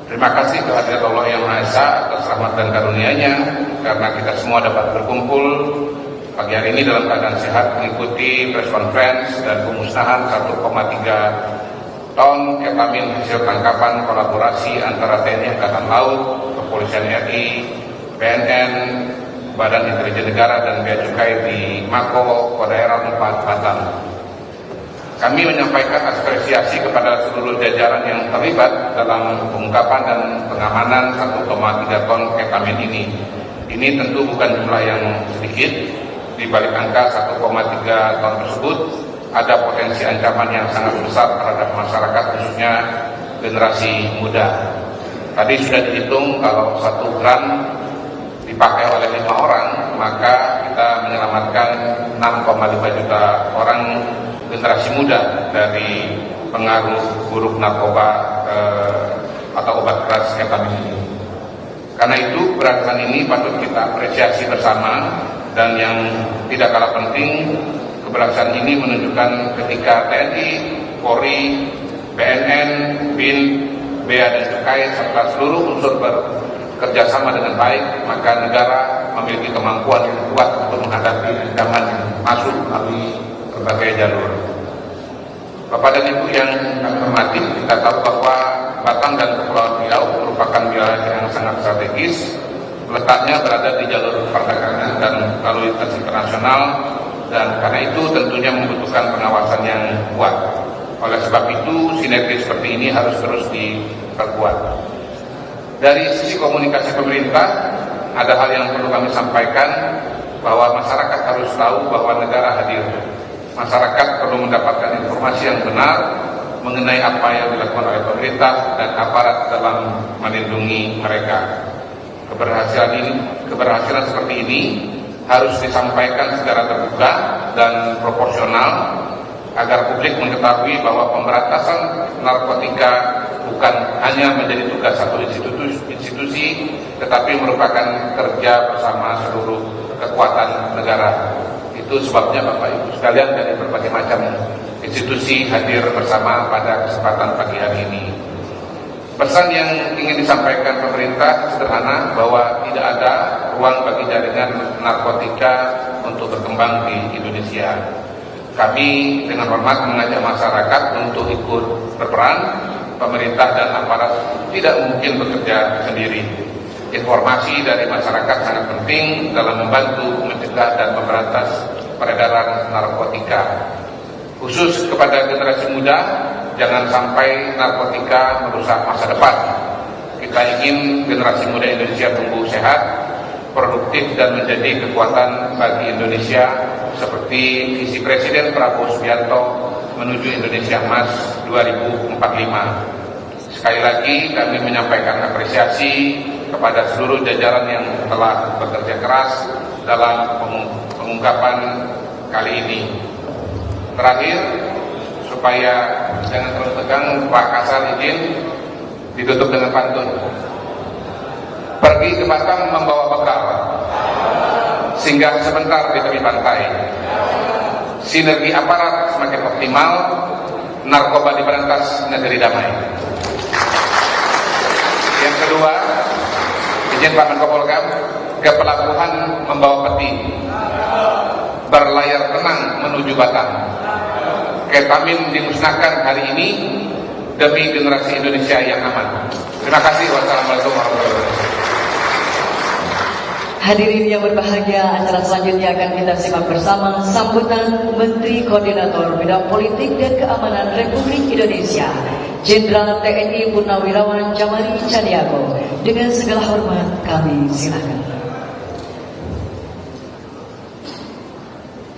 terima kasih kehadirat Allah Yang Maha Esa atas rahmat dan karunia-Nya, karena kita semua dapat berkumpul pagi hari ini dalam keadaan sehat mengikuti press conference dan pemusnahan 1,3 ton ketamin hasil tangkapan kolaborasi antara TNI Angkatan Laut, Kepolisian RI, BNN, Badan Intelijen Negara, dan Bea Cukai di Mako, Kodaerah 4 Batam. Kami menyampaikan apresiasi kepada seluruh jajaran yang terlibat dalam pengungkapan dan pengamanan 1,3 ton ketamin ini. Ini tentu bukan jumlah yang sedikit. Di balik angka 1,3 ton tersebut ada potensi ancaman yang sangat besar terhadap masyarakat, khususnya generasi muda. Tadi sudah dihitung kalau 1 gram dipakai oleh 5 orang, maka kita menyelamatkan 6,5 juta orang generasi muda dari pengaruh buruk narkoba atau obat keras ketamin ini. Karena itu gerakan ini patut kita apresiasi bersama, dan yang tidak kalah penting, keberhasilan ini menunjukkan ketika TNI, Polri, BNN, BIN, Bea dan Cukai serta seluruh unsur bekerja sama dengan baik, maka negara memiliki kemampuan yang kuat untuk menghadapi ancaman yang masuk melalui berbagai jalur. Bapak dan Ibu yang kami hormati, kita tahu bahwa Batam dan Kepulauan Riau merupakan wilayah yang sangat strategis, letaknya berada di jalur perdagangan dan lalu lintas internasional, dan karena itu tentunya membutuhkan pengawasan yang kuat. Oleh sebab itu, sinergi seperti ini harus terus diperkuat. Dari sisi komunikasi pemerintah, ada hal yang perlu kami sampaikan, bahwa masyarakat harus tahu bahwa negara hadir. Masyarakat perlu mendapatkan informasi yang benar mengenai apa yang dilakukan oleh pemerintah dan aparat dalam melindungi mereka. Keberhasilan seperti ini harus disampaikan secara terbuka dan proporsional agar publik mengetahui bahwa pemberantasan narkotika bukan hanya menjadi tugas satu institusi, tetapi merupakan kerja bersama seluruh kekuatan negara. Itu sebabnya Bapak Ibu sekalian dari berbagai macam institusi hadir bersama pada kesempatan pagi hari ini. Pesan yang ingin disampaikan pemerintah sederhana, bahwa tidak ada ruang bagi jaringan narkotika untuk berkembang di Indonesia. Kami dengan hormat mengajak masyarakat untuk ikut berperan. Pemerintah dan aparat tidak mungkin bekerja sendiri. Informasi dari masyarakat sangat penting dalam membantu mencegah dan memberantas peredaran narkotika. Khusus kepada generasi muda, jangan sampai narkotika merusak masa depan. Kita ingin generasi muda Indonesia tumbuh sehat, produktif, dan menjadi kekuatan bagi Indonesia, seperti visi Presiden Prabowo Subianto menuju Indonesia Emas 2045. Sekali lagi kami menyampaikan apresiasi kepada seluruh jajaran yang telah bekerja keras dalam pengungkapan kali ini. Terakhir, supaya jangan terlalu tegang, Pak Kasal izin ditutup dengan pantun. Pergi ke Batam membawa bekal, singgah sebentar di tepi pantai. Sinergi aparat semakin optimal, narkoba diberantas, negeri damai. Yang kedua, izin Pak Menko Polhukam, ke pelabuhan membawa peti, berlayar tenang menuju Batam. Ketamin dimusnahkan hari ini demi generasi Indonesia yang aman. Terima kasih. Wassalamualaikum warahmatullahi wabarakatuh. Hadirin yang berbahagia, acara selanjutnya akan kita simak bersama sambutan Menteri Koordinator Bidang Politik dan Keamanan Republik Indonesia, Jenderal TNI Purnawirawan Jamari Caniago. Dengan segala hormat kami silakan.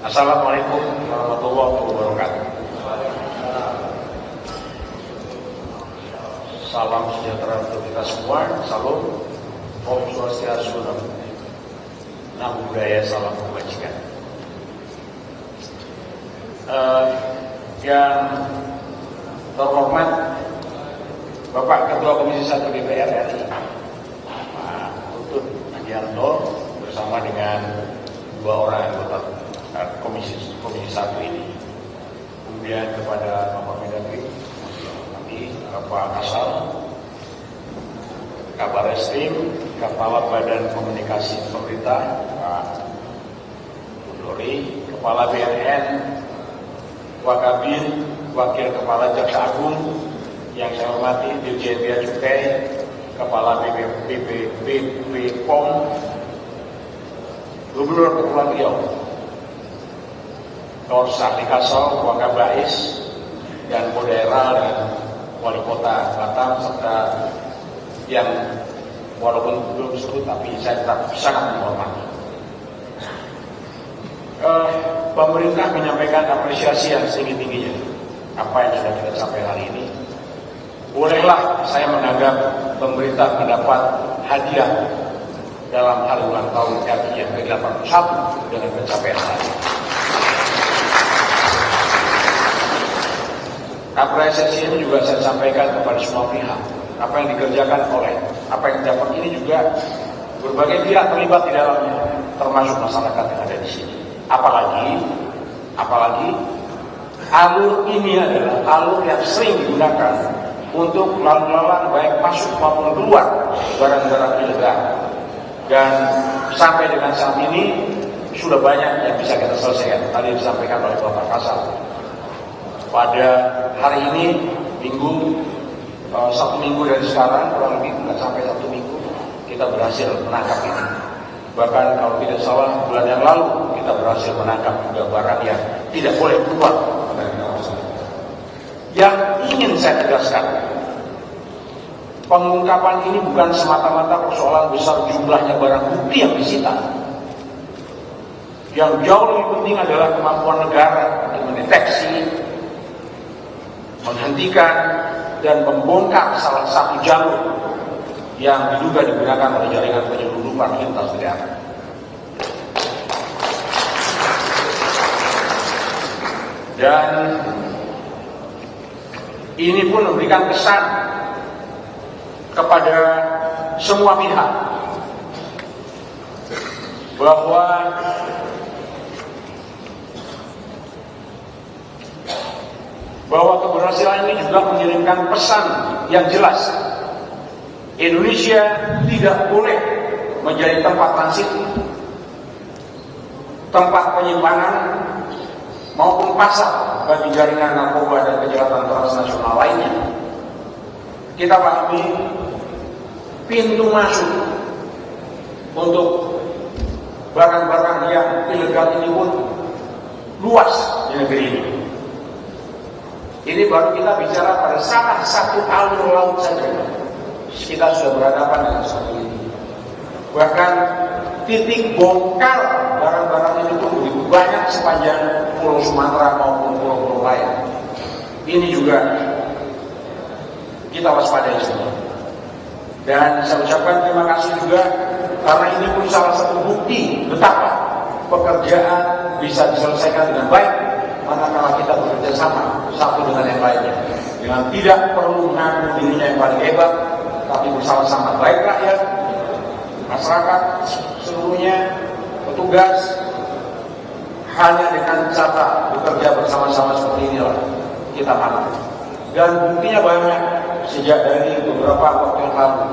Assalamualaikum warahmatullahi wabarakatuh. Salam sejahtera untuk kita semua. Salam, Om Swastiastu, Namo Buddhaya, salam kebajikan. Yang terhormat Bapak Ketua Komisi 1 DPR RI, Pak Tutut Adianto, bersama dengan dua orang anggota Komisi 1 ini. Kemudian kepada Bapak Mendagri, Bapak Kasal, Kabar Eskrim, Kepala Badan Komunikasi Pemerintah, Pak Dori, Kepala BNN, Wakabin, Wakil Kepala Jaksa Agung, yang saya hormati Dirjen Bea Cukai, Kepala BPOM, Gubernur Kepulauan Riau, Korsari Kasau, Wakabais, dan Daerah dan Wali Kota Batam, serta yang walaupun belum disebut tapi saya tetap sangat menghormati. Pemerintah menyampaikan apresiasi yang setinggi-tingginya apa yang sudah kita capai hari ini. Bolehlah saya menganggap pemerintah mendapat hadiah dalam hari ulang tahun RI yang ke-81 dengan pencapaian hari ini. Apresiasi ini juga saya sampaikan kepada semua pihak. Apa yang dikerjakan oleh, apa yang didapat ini juga berbagai pihak terlibat di dalamnya, termasuk masyarakat yang ada di sini. Apalagi alur ini adalah alur yang sering digunakan untuk lalu lalang baik masuk maupun keluar barang-barang ilegal. Dan sampai dengan saat ini sudah banyak yang bisa kita selesaikan. Tadi disampaikan oleh Bapak Kasal. Pada hari ini satu minggu dari sekarang, kurang lebih tidak sampai 1 minggu, kita berhasil menangkap ini. Bahkan kalau tidak salah bulan yang lalu kita berhasil menangkap juga barang yang tidak boleh keluar dari kawasan. Yang ingin saya tegaskan, pengungkapan ini bukan semata-mata persoalan besar jumlahnya barang bukti yang disita. Yang jauh lebih penting adalah kemampuan negara untuk mendeteksi, menghentikan, dan membongkar salah satu jalur yang diduga digunakan oleh jaringan penyelundupan lintas negara. Dan ini pun memberikan kesan kepada semua pihak bahwa keberhasilan ini juga mengirimkan pesan yang jelas. Indonesia tidak boleh menjadi tempat transit, tempat penyimpanan maupun pasar bagi jaringan narkoba dan kejahatan transnasional lainnya. Kita pahami pintu masuk untuk barang-barang yang ilegal ini pun luas di negeri ini. Ini baru kita bicara pada salah satu alur laut saja. Kita sudah berhadapan dengan satu ini. Bahkan titik bongkar barang-barang ini pun begitu banyak sepanjang Pulau Sumatera maupun pulau-pulau lain. Ini juga kita waspadai semua. Dan saya ucapkan terima kasih juga karena ini pun salah satu bukti betapa pekerjaan bisa diselesaikan dengan baik manakala kita bekerja sama satu dengan yang lainnya, dengan tidak perlu mengaku dirinya yang paling hebat, tapi bersama-sama baik rakyat, masyarakat seluruhnya, petugas, hanya dengan cara bekerja bersama-sama seperti inilah kita mampu. Dan buktinya banyak sejak dari beberapa waktu yang lalu.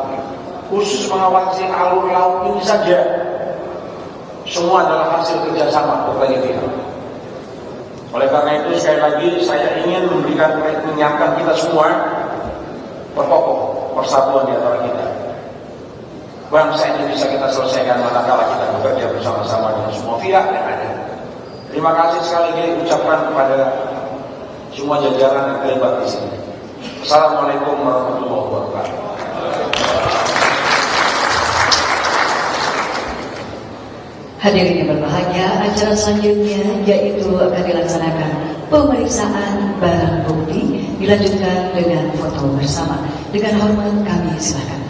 Khusus mengawasi alur laut ini saja, semua adalah hasil kerjasama berbagai pihak. Oleh karena itu sekali lagi saya ingin mengingatkan kita semua berkokoh persatuan di antara kita. Bangsa ini bisa kita selesaikan manakala kita bekerja bersama-sama dengan semua pihak yang ada. Terima kasih sekali lagi ucapkan kepada semua jajaran yang terlibat di sini. Assalamualaikum warahmatullahi wabarakatuh. Hadirin yang berbahagia, acara selanjutnya yaitu akan dilaksanakan pemeriksaan barang bukti, dilanjutkan dengan foto bersama. Dengan hormat kami silakan.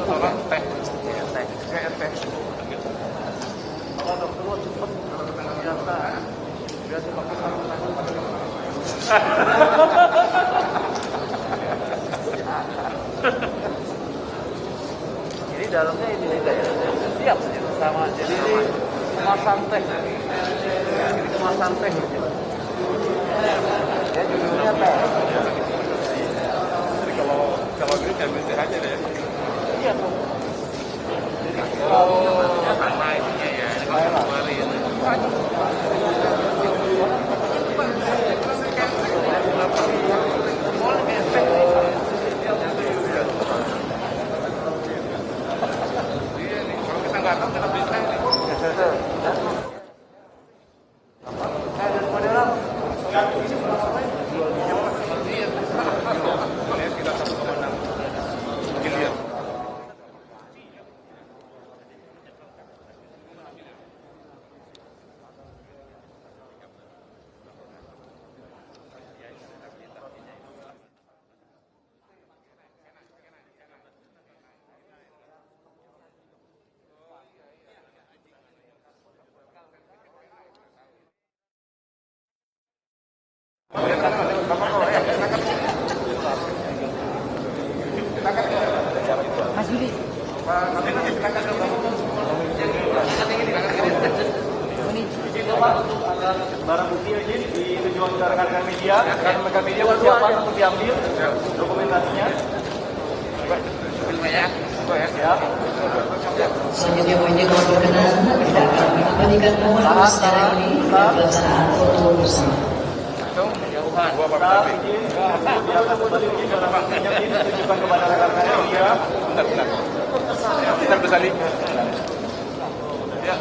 tolong teh. Kayak teh. Kalau dokter cepet biasa. Biasa pakai sarung tangan. Ini dalamnya ini kayak siap sama. Jadi ini kemasan teh. Ini kemasan teh. Ya judulnya teh. Jadi kalau gini ambil teh aja deh. Iya tuh. Oh, sama ininya ya. Kemarin. Mas Yuli. Barang bukti izin ditujukan ke rekan-rekan media. Rekan-rekan media persiapan untuk diambil dokumentasinya. Selanjutnya poinnya kalau berkenan kita akan mengabadikan momen secara ini dan pelaksanaan foto bersama. Ditujukan kepada rekan-rekan media. Kita bersali. Ya.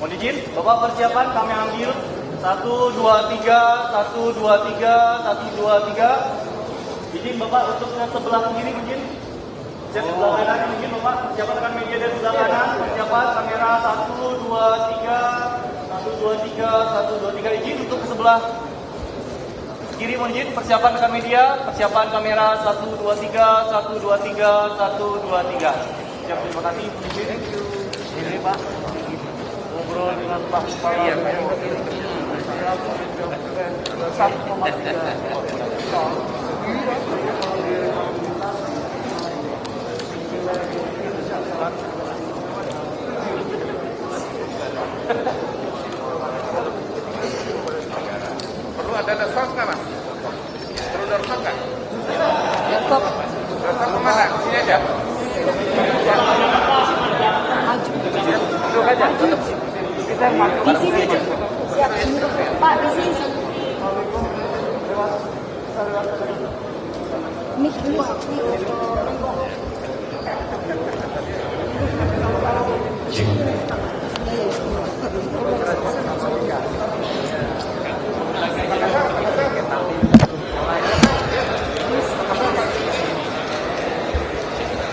Mohon izin, Bapak persiapan kami ambil 1, 2, 3, 1, 2, 3, 1, 2, 3. Izin Bapak untuk ke sebelah kiri izin. Jadi sebelah kanan mungkin Bapak persiapan rekan media dari sebelah kanan. Persiapan kamera 1, 2, 3, 1, 2, 3, 1, 2, 3. Izin untuk ke sebelah kiri mohon izin. Persiapan rekan media. Persiapan kamera 1, 2, 3, 1, 2, 3, 1, 2, 3. Siap, terima kasih. Thank you. Ini Pak. Ngobrol dengan Pak Kepala. Iya, Pak. 1,3. Perlu ada sos nggak, Mas? Perlu sos nggak? Laptop. Sos kemana? Sini aja. Duduk aja. Kita masuk di sini aja. Siap, Pak, di sini. Mik dulu.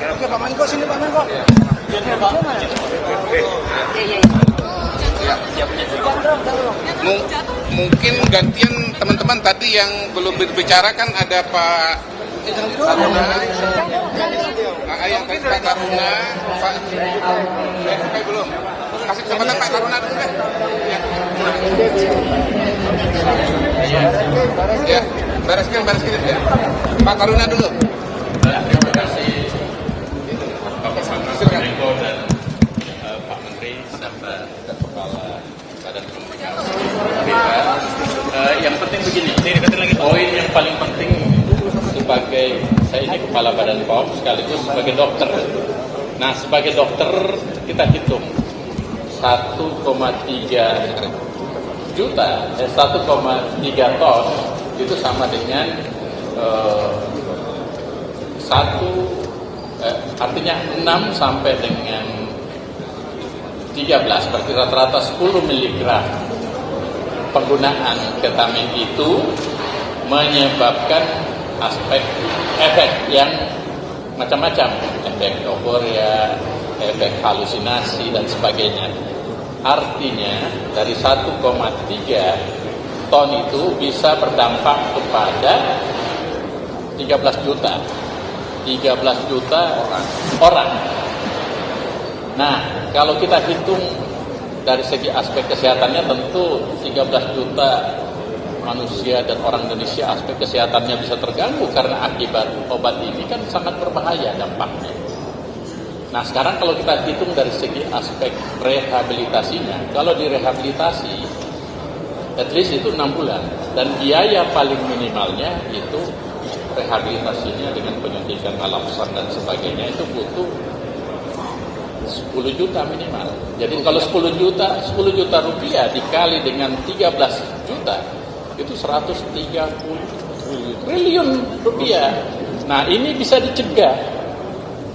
Oke, Pak Menko sini Pak Menko. Mungkin gantian teman-teman tadi yang belum berbicara kan ada Pak Taruna, yang tadi Pak Taruna, Pak belum. Kasih kesempatan Pak Taruna dulu deh. Ya, bereskan ya. Pak Taruna dulu. Terima kasih Bapak Menko dan Pak Menteri serta Kepala Badan Komunikasi. Yang penting begini, poin yang paling penting sebagai saya ini Kepala Badan POM sekaligus sebagai dokter. Nah, sebagai dokter kita hitung 1,3 ton itu sama dengan artinya 6 sampai dengan 13, berarti rata-rata 10 mg penggunaan ketamin itu menyebabkan aspek efek yang macam-macam, efek euforia, efek halusinasi dan sebagainya. Artinya dari 1,3 ton itu bisa berdampak kepada 13 juta 13 juta orang. Nah, kalau kita hitung dari segi aspek kesehatannya, tentu 13 juta manusia dan orang Indonesia aspek kesehatannya bisa terganggu karena akibat obat ini kan sangat berbahaya dampaknya. Nah, sekarang kalau kita hitung dari segi aspek rehabilitasinya, kalau direhabilitasi at least itu 6 bulan, dan biaya paling minimalnya itu rehabilitasinya dengan penyuntikan nalokson dan sebagainya itu butuh 10 juta minimal. Jadi kalau 10 juta rupiah dikali dengan 13 juta itu 130 triliun rupiah. Nah, ini bisa dicegah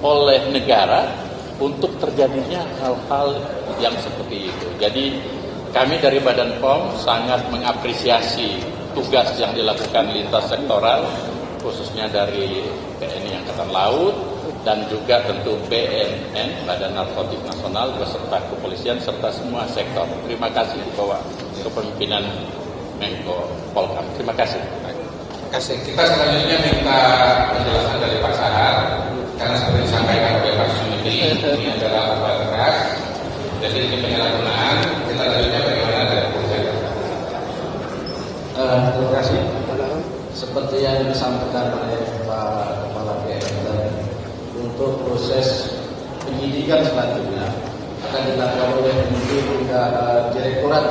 oleh negara untuk terjadinya hal-hal yang seperti itu. Jadi kami dari Badan POM sangat mengapresiasi tugas yang dilakukan lintas sektoral, khususnya dari TNI Angkatan Laut dan juga tentu BNN, Badan Narkotik Nasional, beserta kepolisian serta semua sektor. Terima kasih di bawah kepemimpinan Menko Polkam. Terima kasih. Kita selanjutnya minta penjelasan dari Pak Sahar, karena seperti disampaikan oleh Pak Sumiti, ini adalah obat keras, jadi ini penyalahgunaan. Kita lanjutnya bagaimana dari kepolisian. Terima kasih. Seperti yang disampaikan oleh Pak Kepala BNN, untuk proses penyidikan selanjutnya akan dilakukan oleh Direktorat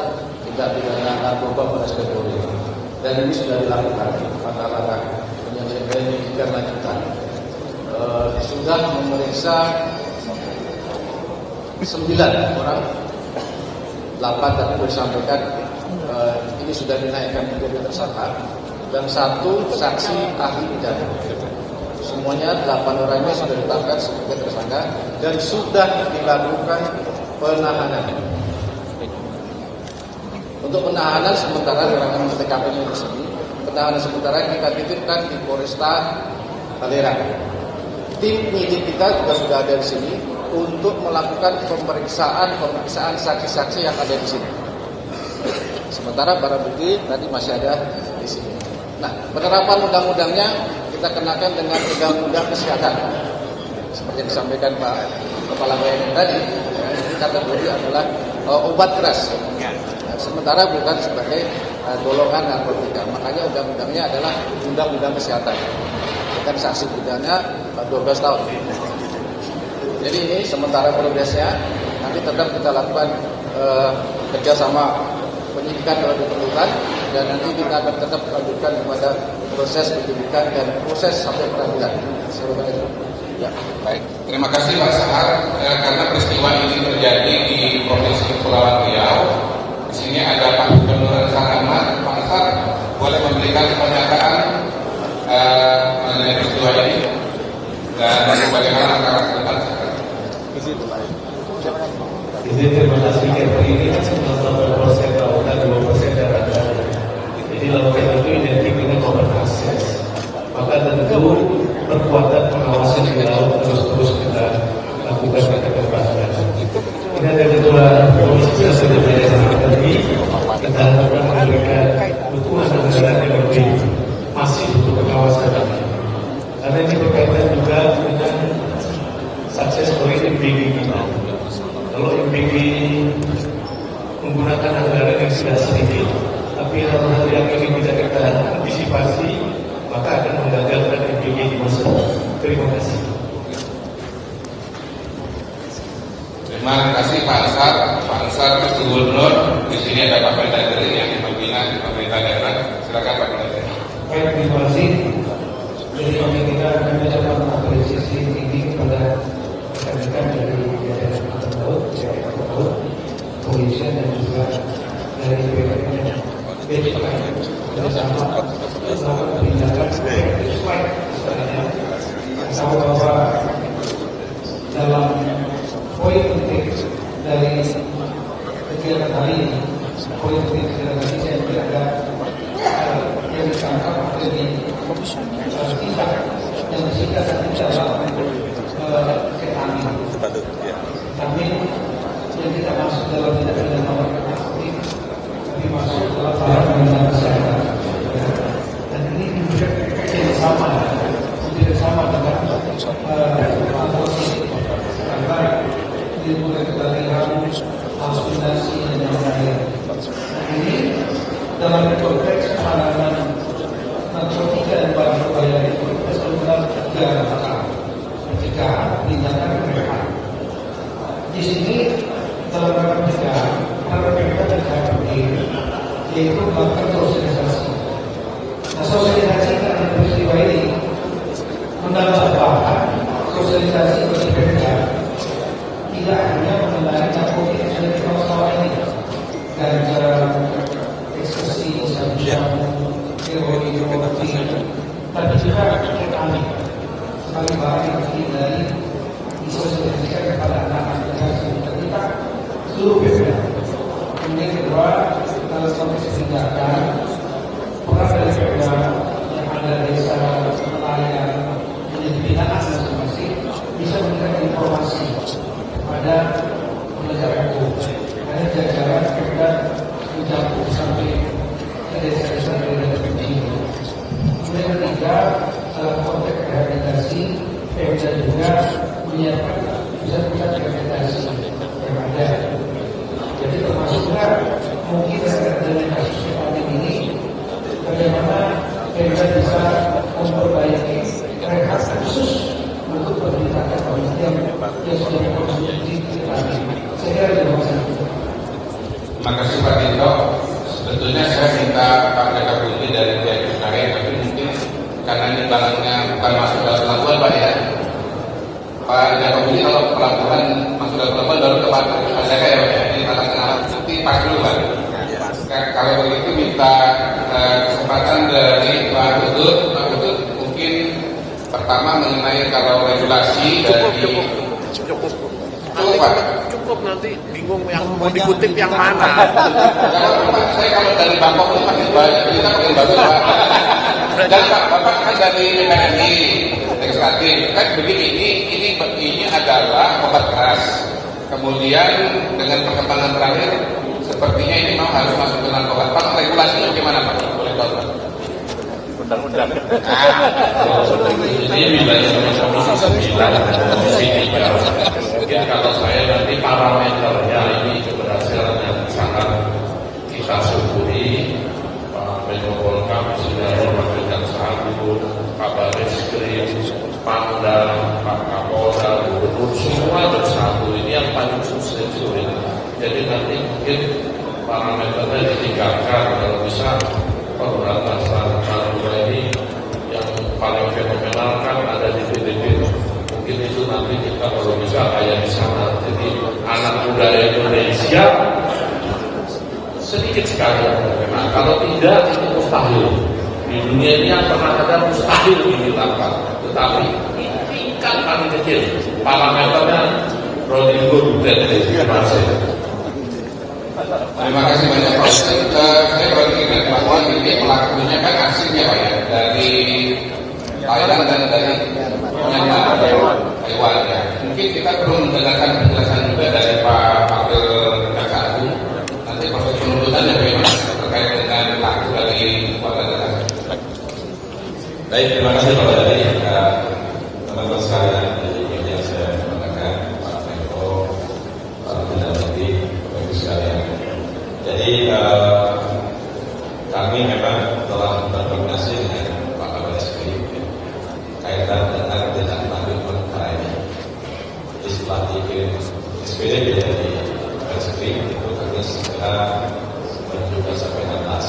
Tindak Pidana Narkoba Polres Polri, dan ini sudah dilakukan langkah-langkah penyidikan lanjutan. Sudah memeriksa 9 orang, 8 tadi boleh disampaikan ini sudah dinaikkan menjadi tersangka, dan 1 saksi ahli pidana. Semuanya 8 orangnya sudah ditetapkan sebagai tersangka dan sudah dilakukan penahanan. Untuk penahanan sementara dengan TKP-nya di sini, penahanan sementara kita titipkan di Polresta Tangerang. Tim penyidik kita juga sudah ada di sini untuk melakukan pemeriksaan saksi-saksi yang ada di sini. Sementara barang bukti tadi masih ada di sini. Nah, penerapan undang-undangnya kita kenakan dengan undang-undang kesehatan. Seperti yang disampaikan Pak Kepala BNN tadi, ini kategori adalah obat keras. Sementara bukan sebagai golongan narkotika. Makanya undang-undangnya adalah undang-undang kesehatan. Dengan sanksi pidana 12 tahun. Jadi ini sementara progresnya, nanti tetap kita lakukan kerjasama penyidikan kalau diperlukan, dan nanti kita akan tetap lanjutkan kepada proses penyidikan dan proses sampai peradilan. Ya, baik. Terima kasih Pak Sahar. Karena peristiwa ini terjadi di Provinsi Kepulauan Riau, di sini ada Pak Gubernur Sahar. Pak Sahar boleh memberikan pernyataan mengenai peristiwa ini dan bagaimana langkah ke depan. Jadi terima kasih. Ini kan 90% lautan, 2% daratan. Jadi lautan itu identik dengan obat akses. Maka tentu perkuatan pengawasan di laut terus kita lakukan ke depan. Ini ada kedua komisi yang sudah tadi kita akan memberikan dukungan anggaran yang lebih masif untuk pengawasan ini. Karena ini berkaitan juga dengan sukses story MPG kita. Kalau MPG menggunakan anggaran yang sudah sedikit, tapi hal-hal yang ini tidak kita antisipasi, maka akan menggagalkan MPG di masa. Terima kasih. Terima kasih Pak Ansar. Pak Ansar Gubernur. Di sini ada Pak Mendagri yang membina pemerintah daerah. Silakan Pak Mendagri. Baik, terima kasih. Jadi kami kita akan mencoba mengapresiasi tinggi kepada rekan-rekan dari daerah Angkatan Laut, kepolisian dan juga dari BNN. Bersama melakukan tindakan sesuai sebenarnya. Tahu bahwa dalam poin penting dari kegiatan hari ini, poin penting kegiatan hari ini saya kira ada yang ditangkap atau tidak yang disingkat adalah ketamin. Ketamin yang kita masuk dalam tidak pidana narkotik, tapi masuk dalam barang pidana kesehatan. Dan ini juga tidak sama dengan pencegahan tindakan pencegahan. Di sini dalam rangka pencegahan RPK dan KPD yaitu melakukan sosialisasi. Nah, sosialisasi karena peristiwa ini menambah bahan sosialisasi bagi PPK tidak hanya mengenai narkotika yang ada di kawasan ini, ganja, ekstasi, sabu-sabu, heroin, tapi juga ketanik sebagai bahan yang dari disosialisasikan kepada anak-anak dan kita seluruh PPK. Kemudian kedua, dalam konteks tindakan peran dari PPK yang ada desa nelayan menjadi binaan masing-masing bisa memberikan informasi kepada penegak hukum. Karena jajaran PPK mencakup sampai ke desa-desa dari kecil. Kemudian ketiga, dalam konteks rehabilitasi, PPK juga menyiapkan pusat-pusat rehabilitasi yang ada. Jadi termasuknya mungkin dengan kasus seperti ini, bagaimana kita bisa memperbaiki rehab khusus untuk pendidikan yang sudah berkonsumsi tadi. Saya kira itu masalah. Terima kasih Pak Tito. Sebetulnya saya minta Pak Kapolri dari pihak Senarai, tapi mungkin karena ini barangnya bukan masuk dalam pelabuhan Pak ya. Pak Kapolri kalau pelabuhan masuk dalam pelabuhan baru ke Pak Jaga ya Pak ya. Ini barangnya nanti pas dulu Pak. Kalau begitu minta kesempatan dari Pak Utut. Pak Utut mungkin pertama mengenai kalau regulasi dari Cukup nanti bingung yang mau dikutip yang mana. Saya kalau dari Bapak itu makin banyak, kita makin bagus Pak. Dan Bapak kan dari PNI, legislatif, kan begini, ini adalah obat keras. Kemudian dengan perkembangan terakhir, sepertinya ini mau harus masuk ke narkoba. Pak, regulasinya bagaimana Pak? Boleh tahu Pak? Undang-undang. Ini wilayah sama-sama 9 sini. Mungkin kalau saya nanti parameternya ini keberhasilan yang sangat kita syukuri. Pak Menko Polhukam sudah memastikan satu, Pak Bareskrim, Pangdam, Pak Kapolda, Gubernur semua bersatu. Ini yang paling sulit. Jadi nanti mungkin parameternya ditingkatkan kalau bisa. Pemberantasan narkoba ini yang paling fenomenal kan ada di Filipina. Mungkin itu nanti kita kalau bisa kayak di sana. Jadi anak muda Indonesia sedikit sekali yang terkena. Kalau tidak itu mustahil. Di dunia ini yang pernah ada mustahil dihilangkan. Tetapi tingkat paling kecil parameternya Rodrigo Duterte. Terima kasih. Terima kasih banyak Pak. Saya baru ingat bahwa ini pelakunya kan aslinya Pak ya, dari Thailand dan dari Myanmar, Taiwan ya. Mungkin kita perlu mendengarkan penjelasan juga dari Pak Wakil Jaksa Agung. Nanti proses penuntutannya bagaimana terkait dengan pelaku dari Kota Jakarta. Baik, terima kasih Pak Dari. Teman-teman sekalian yang saya mengatakan Pak Menko, Pak Perdana Menteri, Bapak Ibu sekalian. Jadi kami memang telah berkoordinasi dengan Pak Bareskrim kaitan dengan tindak lanjut perkara ini. Setelah dikirim SPD dari Bareskrim itu kami segera menunjukkan sampai atas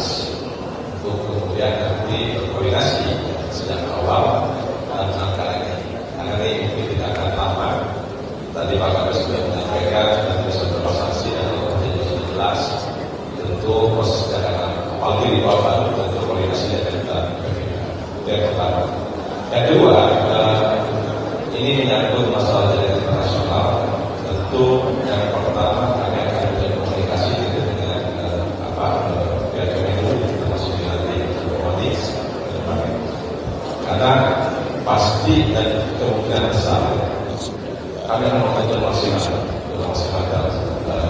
untuk kemudian nanti berkoordinasi sejak awal dalam perkara ini. Karena ini mungkin tidak akan lama. Tadi Pak Kabir sudah menyampaikan dan bisa berprosesi dan sudah jelas. Tentu proses penanganan apalagi di bawah tentu koordinasi dengan kita. Itu yang pertama. Yang kedua, ini menyangkut masalah jaringan internasional. Tentu yang pertama kami akan berkomunikasi dengan pihak Kemenlu termasuk nanti otomatis karena pasti dan kemungkinan besar kami akan mengatur masing-masing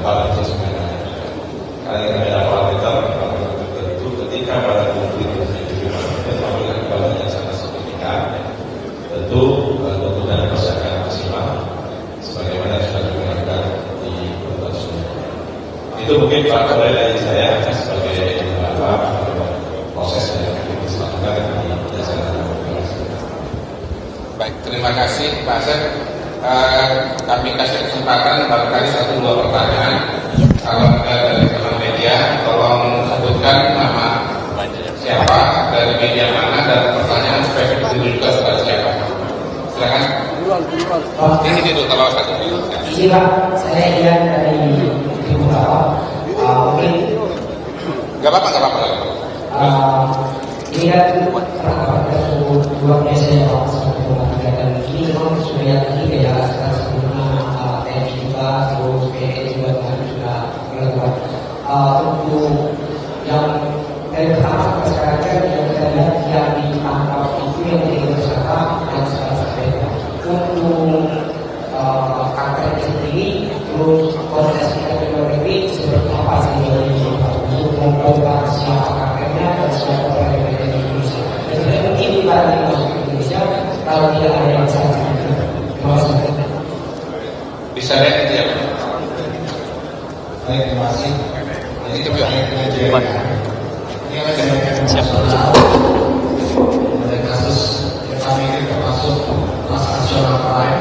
badan semuanya. Karena kami ada parameter tertentu ketika pada publik apabila kembali yang sangat signifikan, tentu tuntutan pasti akan maksimal sebagaimana sudah dilakukan di Kota Solo. Itu mungkin Pak Kapolri dari saya sebagai proses yang dilakukan di Jakarta. Baik, terima kasih Pak Asep. kami kasih kesempatan barangkali 1-2 pertanyaan. Kalau ada dari teman media, tolong sebutkan nama siapa, dari media mana, dan pertanyaan supaya dulu juga kepada siapa. Silakan. Di sini dulu kalau satu. Iya, saya Ian dari Timur Jawa. Mungkin nggak apa-apa. Ini kan pada dua biasanya Pak seperti kegiatan ini memang sudah yang ketiga ya sekarang sebelumnya TNI juga terus PNI juga kemarin sudah melakukan untuk yang dari pertama sampai sekarang kan yang kita lihat yang ditangkap itu yang menjadi tersangka yang sekarang sampai untuk kanker sendiri terus koordinasi kita ke luar negeri seperti apa sih untuk membongkar siapa kankernya dan siapa kankernya di Indonesia. Dan sebenarnya mungkin di barang yang masuk ke Indonesia kalau tidak ada yang salah. Terima kasih. Bisa lihat itu ya. Baik, terima kasih. Ini coba. Ini akan siapa? Ada kasus yang kami ini termasuk transnasional lain,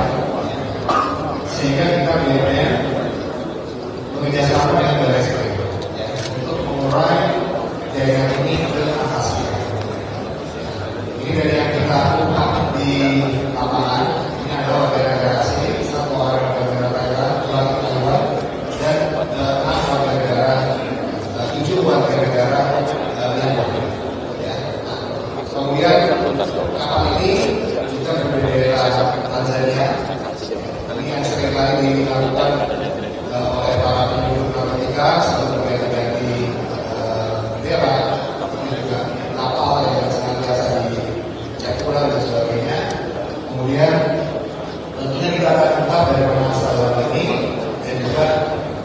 sehingga kita melihatnya bekerjasama dengan BRSP untuk mengurai jaringan ini ke atasnya. Ini dari yang kita lakukan di lapangan, ini ada warga negara asing, 1 orang warga negara Thailand, 2 Taiwan, dan 6 warga negara, 7 warga negara Myanmar. Kemudian kapal ini juga berbendera Tanzania. Ini yang sering kali dilakukan oleh para penduduk narkotika seperti terjadi bendera, juga kapal yang senantiasa dicek ulang dan sebagainya. Kemudian tentunya kita akan buka dari permasalahan ini dan juga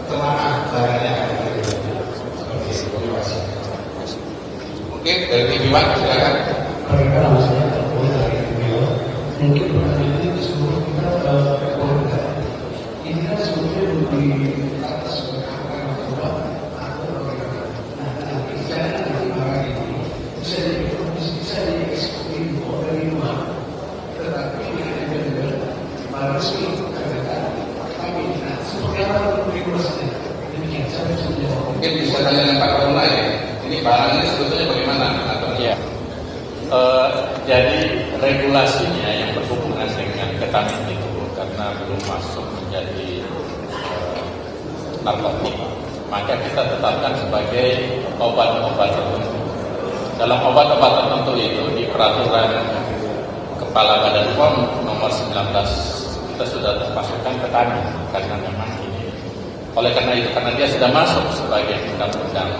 kemana barangnya akan dikirim. Seperti itu. Terima kasih. Mungkin dari TV One silakan. Perkenalkan saya dari Beliau. Mungkin pertanyaan ini sebelum kita ke ini kan sebetulnya lebih atas berkata bahwa atau bagaimana. Nah, bicara dari barang ini bisa diekspor dari luar, tetapi yang benar para resmi katakan kami seperti apa regulasinya. Demikian saya bisa menjawab. Mungkin bisa tanya dengan Pak Karuna ya. Ini barang ini sebetulnya bagaimana? Iya. Jadi regulasinya yang berhubungan dengan ketamin itu karena belum masuk menjadi narkotika, maka kita tetapkan sebagai obat-obat tertentu. Dalam obat-obat tertentu itu di peraturan Kepala Badan POM nomor 19 kita sudah termasukkan ketamin karena memang ini. Oleh karena itu karena dia sudah masuk sebagai undang-undang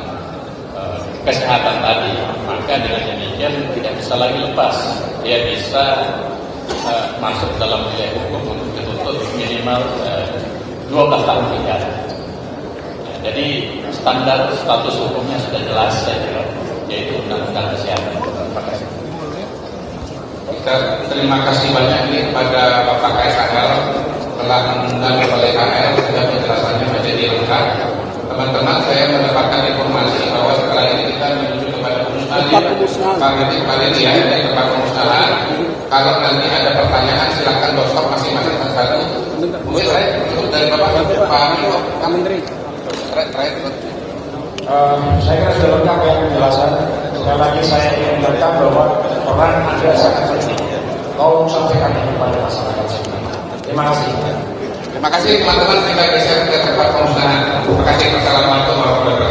kesehatan tadi, maka dengan demikian tidak bisa lagi lepas. Dia bisa masuk dalam wilayah hukum untuk dituntut minimal 12 tahun penjara. Jadi standar status hukumnya sudah jelas saya kira, yaitu undang-undang kesehatan. Terima kasih banyak ini kepada Bapak KSHL telah mengundang oleh KL sehingga penjelasannya menjadi lengkap. Teman-teman, saya mendapatkan informasi bahwa setelah ini kita menuju kepada pemusnahan panitia dari tempat pemusnahan. Kalau nanti ada pertanyaan silakan doorstop masing-masing satu. Mungkin saya untuk dari Bapak Pak Menteri. Saya kira sudah lengkap ya penjelasan. Sekali lagi saya ingin mengingatkan bahwa peran Anda sangat penting. Tolong sampaikan kepada masyarakat semuanya. Terima kasih. Terima kasih teman-teman, kita geser ke tempat pemusnahan. Terima kasih. Assalamualaikum warahmatullahi wabarakatuh.